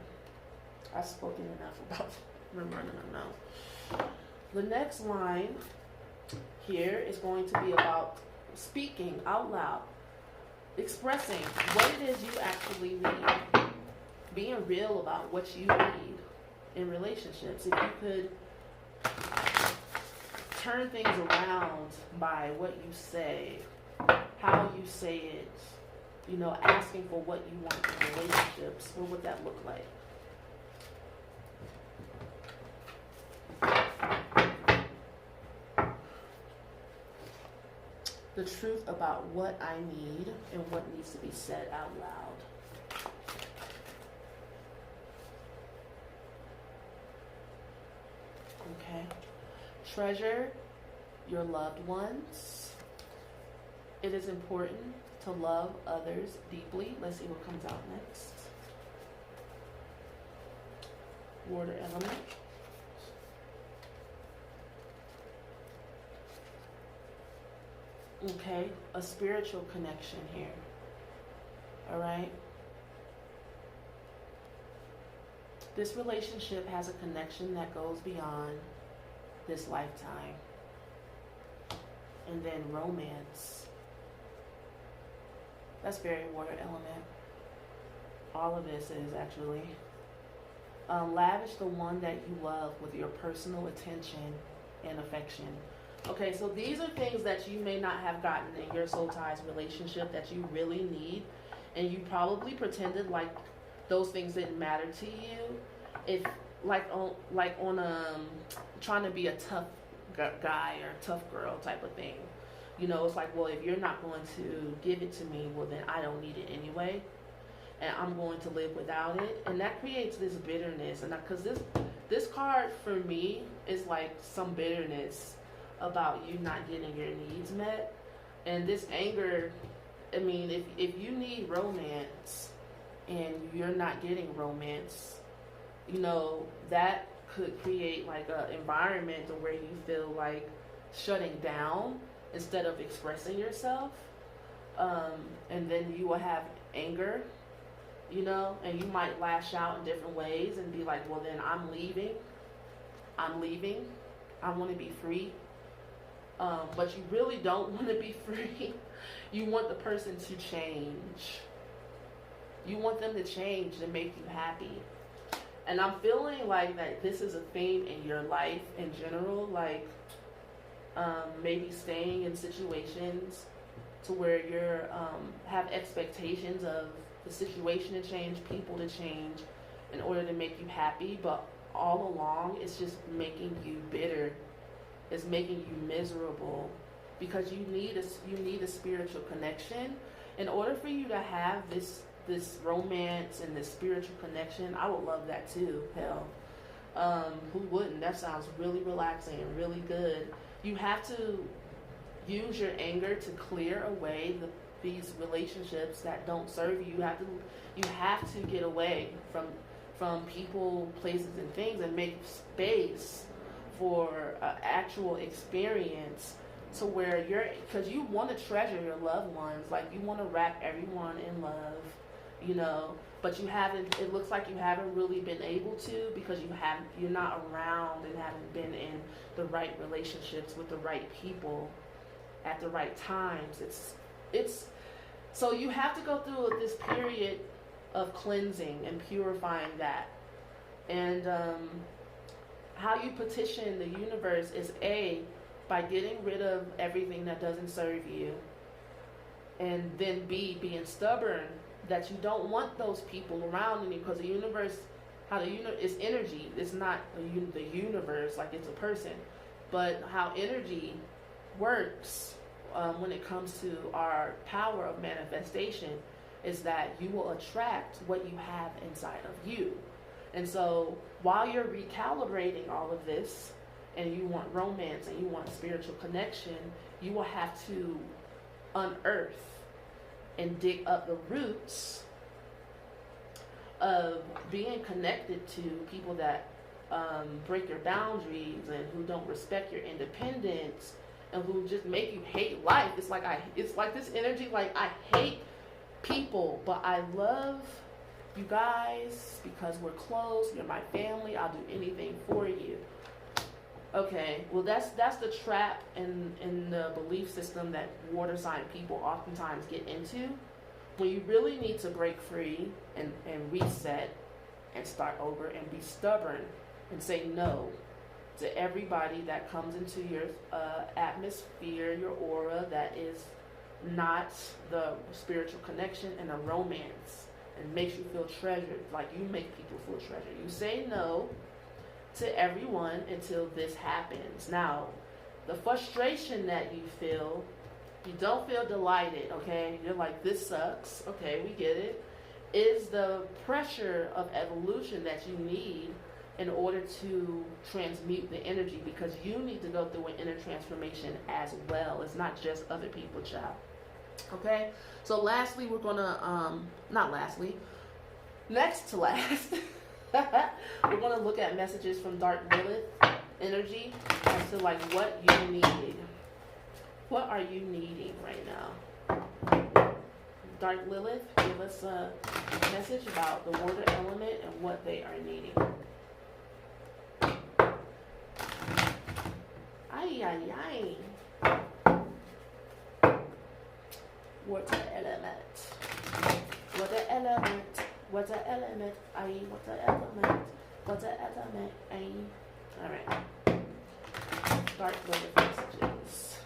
I've spoken enough about running my mouth. The next line here is going to be about speaking out loud, expressing what it is you actually need, being real about what you need in relationships. If you could turn things around by what you say, how you say it, asking for what you want in relationships, what would that look like? The truth about what I need and what needs to be said out loud. Okay. Treasure your loved ones. It is important to love others deeply. Let's see what comes out next. Water element. Okay, a spiritual connection here. All right. This relationship has a connection that goes beyond this lifetime. And then romance. That's very water element. All of this is actually. Lavish the one that you love with your personal attention and affection. Okay, so these are things that you may not have gotten in your soul ties relationship that you really need, and you probably pretended like those things didn't matter to you. If on trying to be a tough guy or tough girl type of thing, it's like, well, if you're not going to give it to me, well then I don't need it anyway, and I'm going to live without it, and that creates this bitterness. And because this card for me is like some bitterness about you not getting your needs met. And this anger, I mean, if you need romance and you're not getting romance, that could create like an environment where you feel like shutting down instead of expressing yourself. And then you will have anger, and you might lash out in different ways and be like, well then I'm leaving, I want to be free. But you really don't want to be free. You want the person to change. You want them to change to make you happy. And I'm feeling like that this is a theme in your life in general, like maybe staying in situations to where you're have expectations of the situation to change, people to change in order to make you happy, but all along it's just making you bitter. Is making you miserable because you need a spiritual connection. In order for you to have this romance and this spiritual connection, I would love that too. Hell, who wouldn't? That sounds really relaxing and really good. You have to use your anger to clear away these relationships that don't serve you. You have to get away from people, places, and things, and make space for actual experience to where because you want to treasure your loved ones, like you want to wrap everyone in love, you know, but you haven't, it looks like you haven't really been able to, because you're not around and haven't been in the right relationships with the right people at the right times. It's so you have to go through this period of cleansing and purifying that. And how you petition the universe is A, by getting rid of everything that doesn't serve you, and then B, being stubborn that you don't want those people around you, because the universe, is energy. It's not the universe like it's a person, but how energy works when it comes to our power of manifestation is that you will attract what you have inside of you. And so while you're recalibrating all of this, and you want romance and you want spiritual connection, you will have to unearth and dig up the roots of being connected to people that break your boundaries and who don't respect your independence and who just make you hate life. It's like this energy, like I hate people, but I love you guys because we're close. You're my family. I'll do anything for you. Okay, well that's the trap in the belief system that water sign people oftentimes get into. When you really need to break free and reset and start over and be stubborn and say no to everybody that comes into your atmosphere, your aura, that is not the spiritual connection and a romance and makes you feel treasured, like you make people feel treasured. You say no to everyone until this happens. Now, the frustration that you feel, you don't feel delighted, okay? You're like, this sucks. Okay, we get it. Is the pressure of evolution that you need in order to transmute the energy, because you need to go through an inner transformation as well. It's not just other people, child. Okay? So lastly, we're gonna, not lastly, next to last, we're going to look at messages from Dark Lilith energy as to like what you need. What are you needing right now? Dark Lilith, give us a message about the water element and what they are needing. Ay, ay, ay. Water element. Water element. Water element, aye, water element, water element, aye. Alright. Dark Lilith messages.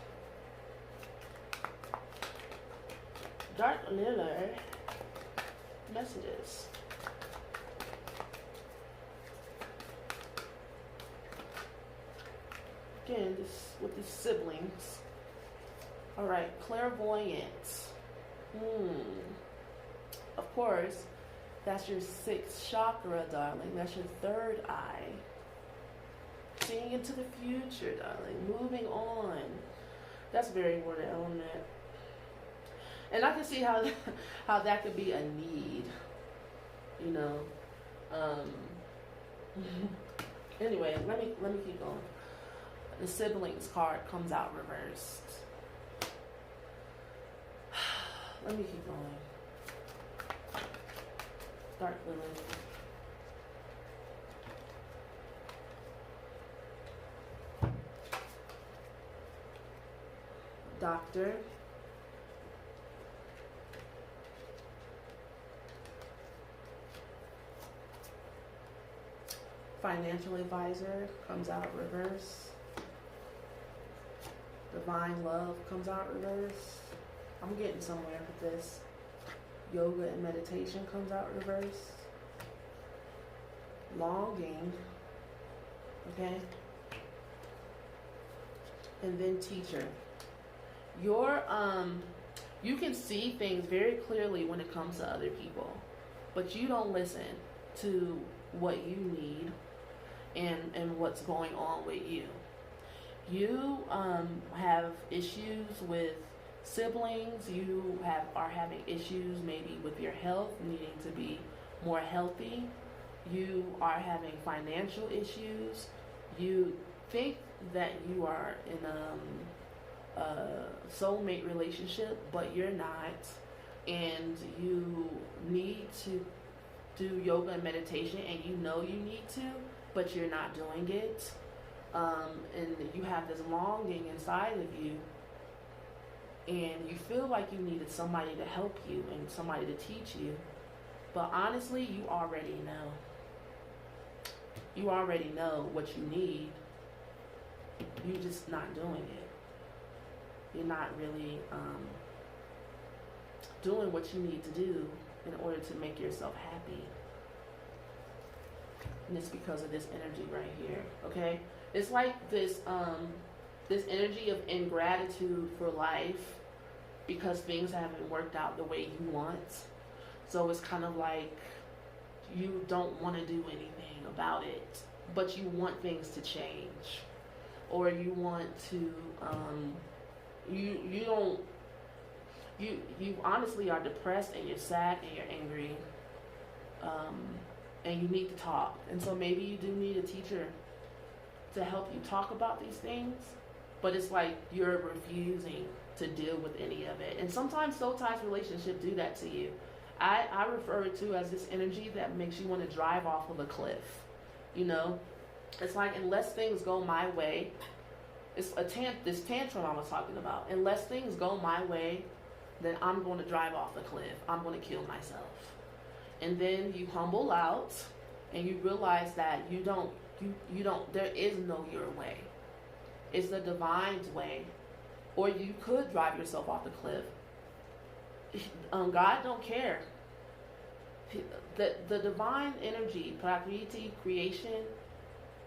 Dark Lilith messages. Again, this with these siblings. Alright, clairvoyance. Of course, that's your sixth chakra, darling. That's your third eye. Seeing into the future, darling. Moving on. That's very water element. And I can see how that could be a need. You know. Anyway, let me keep going. The siblings card comes out reversed. Let me keep going. Dark Lilith. Doctor. Financial advisor comes out reverse. Divine love comes out reverse. I'm getting somewhere with this. Yoga and meditation comes out reverse. Longing. Okay? And then teacher. You can see things very clearly when it comes to other people, but you don't listen to what you need and what's going on with you. You have issues with siblings. You are having issues maybe with your health, needing to be more healthy. You are having financial issues. You think that you are in a soulmate relationship, but you're not. and you need to do yoga and meditation, and you know you need to, but you're not doing it, and you have this longing inside of you, and you feel like you needed somebody to help you and somebody to teach you, but honestly, you already know. You already know what you need. You're just not doing it. You're not really doing what you need to do in order to make yourself happy. And it's because of this energy right here, okay? It's like this this energy of ingratitude for life because things haven't worked out the way you want. So it's kind of like you don't want to do anything about it, but you want things to change. Or you want to, you honestly are depressed and you're sad and you're angry, and you need to talk. And so maybe you do need a teacher to help you talk about these things, but it's like you're refusing to deal with any of it. And sometimes soul ties relationships do that to you. I refer it to as this energy that makes you want to drive off of a cliff. You know, it's like unless things go my way, it's this tantrum I was talking about. Unless things go my way, then I'm going to drive off the cliff. I'm going to kill myself. And then you humble out and you realize that you don't, there is no your way. It's the divine's way. Or you could drive yourself off the cliff. God don't care. The divine energy, prakriti, creation,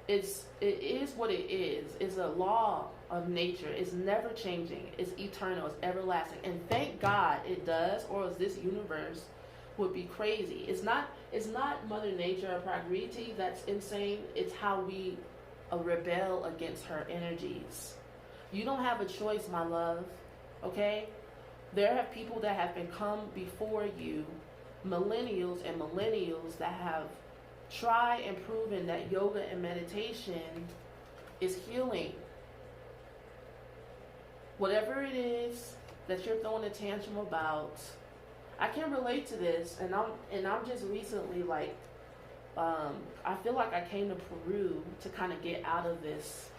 it is what it is. It's a law of nature. It's never changing. It's eternal. It's everlasting. And thank God it does, or else this universe would be crazy. It's not Mother Nature or prakriti that's insane. It's how we rebel against her energies. You don't have a choice, my love. Okay? There have people that have been come before you, millennials that have tried and proven that yoga and meditation is healing. Whatever it is that you're throwing a tantrum about, I can relate to this, and I'm just recently like, I feel like I came to Peru to kind of get out of this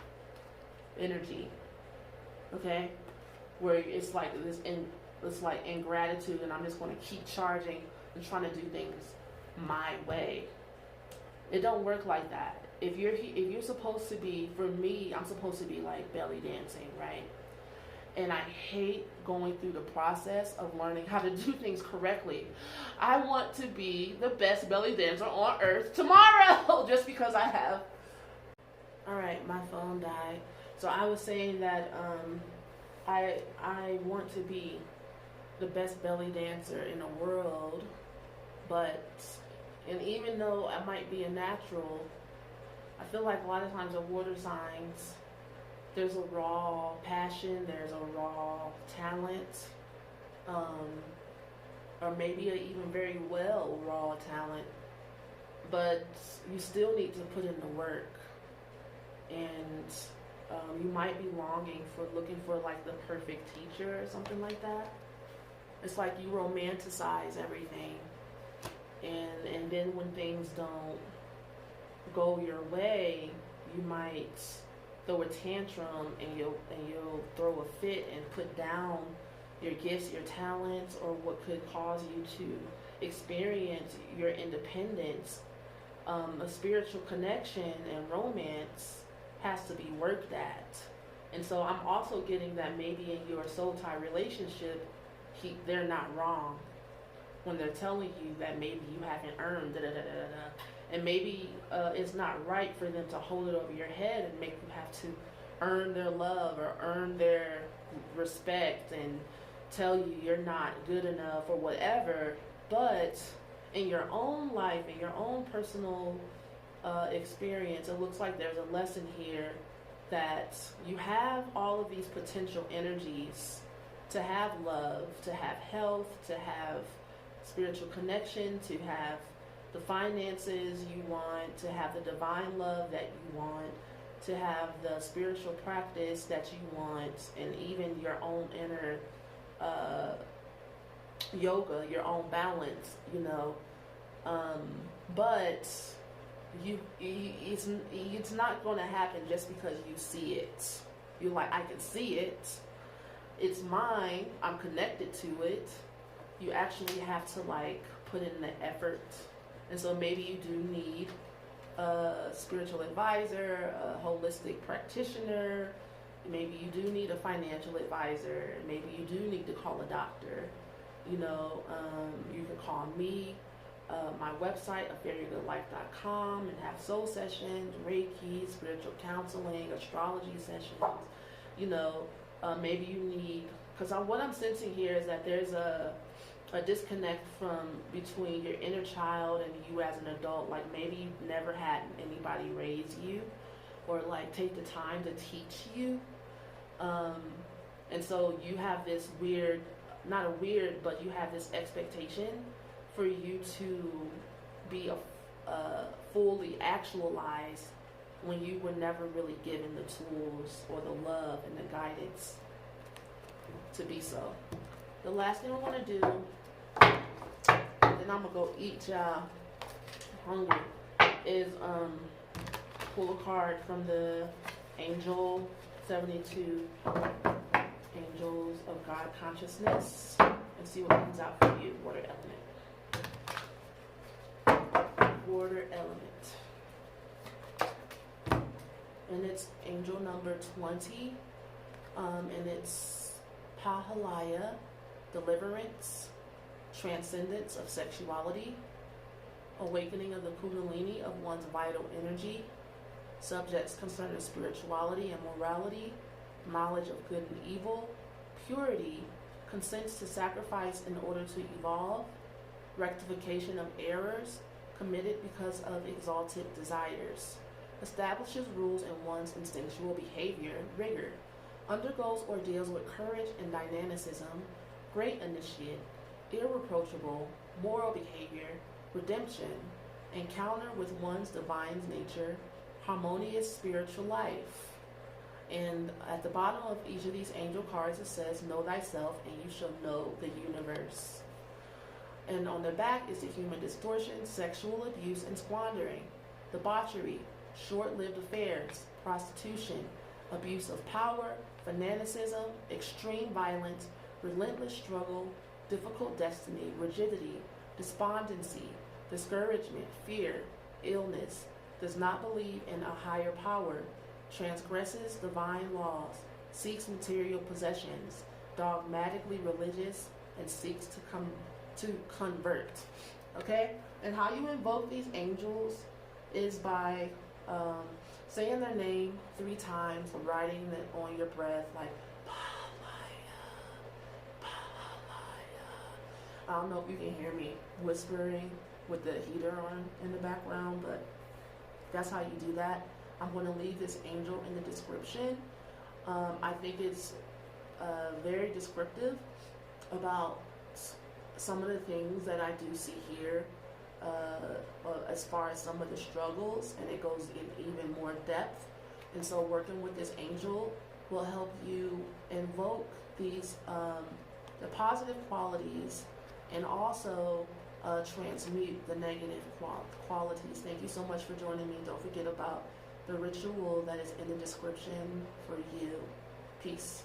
energy, okay, where it's like this it's like ingratitude, and I'm just going to keep charging and trying to do things my way. It don't work like that. If you're supposed to be, for me, I'm supposed to be like belly dancing, right? And I hate going through the process of learning how to do things correctly. I want to be the best belly dancer on earth tomorrow, just because I have. All right, my phone died. So I was saying that I want to be the best belly dancer in the world, and even though I might be a natural, I feel like a lot of times the water signs, there's a raw passion, there's a raw talent, or maybe an even very well raw talent, but you still need to put in the work. And you might be looking for like the perfect teacher or something like that. It's like you romanticize everything, and then when things don't go your way, you might throw a tantrum and you'll throw a fit and put down your gifts, your talents, or what could cause you to experience your independence. A spiritual connection and romance has to be worked at. And so I'm also getting that maybe in your soul tie relationship, they're not wrong when they're telling you that maybe you haven't earned and maybe it's not right for them to hold it over your head and make you have to earn their love or earn their respect and tell you you're not good enough or whatever. But in your own life, in your own personal experience, it looks like there's a lesson here that you have all of these potential energies to have love, to have health, to have spiritual connection, to have the finances you want, to have the divine love that you want, to have the spiritual practice that you want, and even your own inner yoga, your own balance, you know. But it's not going to happen just because you see it. You're like, I can see it. It's mine. I'm connected to it. You actually have to like put in the effort. And so maybe you do need a spiritual advisor, a holistic practitioner. Maybe you do need a financial advisor. Maybe you do need to call a doctor. You know, you can call me, my website, afairygoodlife.com, and have soul sessions, Reiki, spiritual counseling, astrology sessions. You know, maybe you need, because what I'm sensing here is that there's a disconnect between your inner child and you as an adult. Like maybe you've never had anybody raise you or like take the time to teach you. And so you have this weird, but you have this expectation for you to be fully actualized when you were never really given the tools or the love and the guidance to be so. The last thing I want to do, then I'm gonna go eat, y'all. Hungry. Is pull a card from the Angel 72 Angels of God Consciousness and see what comes out for you. Water element. Water element. And it's angel number 20. And it's Pahalaya, deliverance, transcendence of sexuality, awakening of the kundalini of one's vital energy, subjects concerning spirituality and morality, knowledge of good and evil, purity, consents to sacrifice in order to evolve, rectification of errors committed because of exalted desires, establishes rules in one's instinctual behavior, rigor, undergoes ordeals with courage and dynamicism, great initiate, irreproachable, moral behavior, redemption, encounter with one's divine nature, harmonious spiritual life. And at the bottom of each of these angel cards it says, know thyself and you shall know the universe. And on the back is the human distortion, sexual abuse and squandering, debauchery, short-lived affairs, prostitution, abuse of power, fanaticism, extreme violence, relentless struggle, difficult destiny, rigidity, despondency, discouragement, fear, illness, does not believe in a higher power, transgresses divine laws, seeks material possessions, dogmatically religious, and seeks to convert. Okay? And how you invoke these angels is by saying their name 3 times, writing it on your breath, like I don't know if you can hear me whispering with the heater on in the background, but that's how you do that. I'm going to leave this angel in the description. I think it's very descriptive about some of the things that I do see here as far as some of the struggles, and it goes in even more depth. And so working with this angel will help you invoke these the positive qualities and also transmute the negative qualities. Thank you so much for joining me. Don't forget about the ritual that is in the description for you. Peace.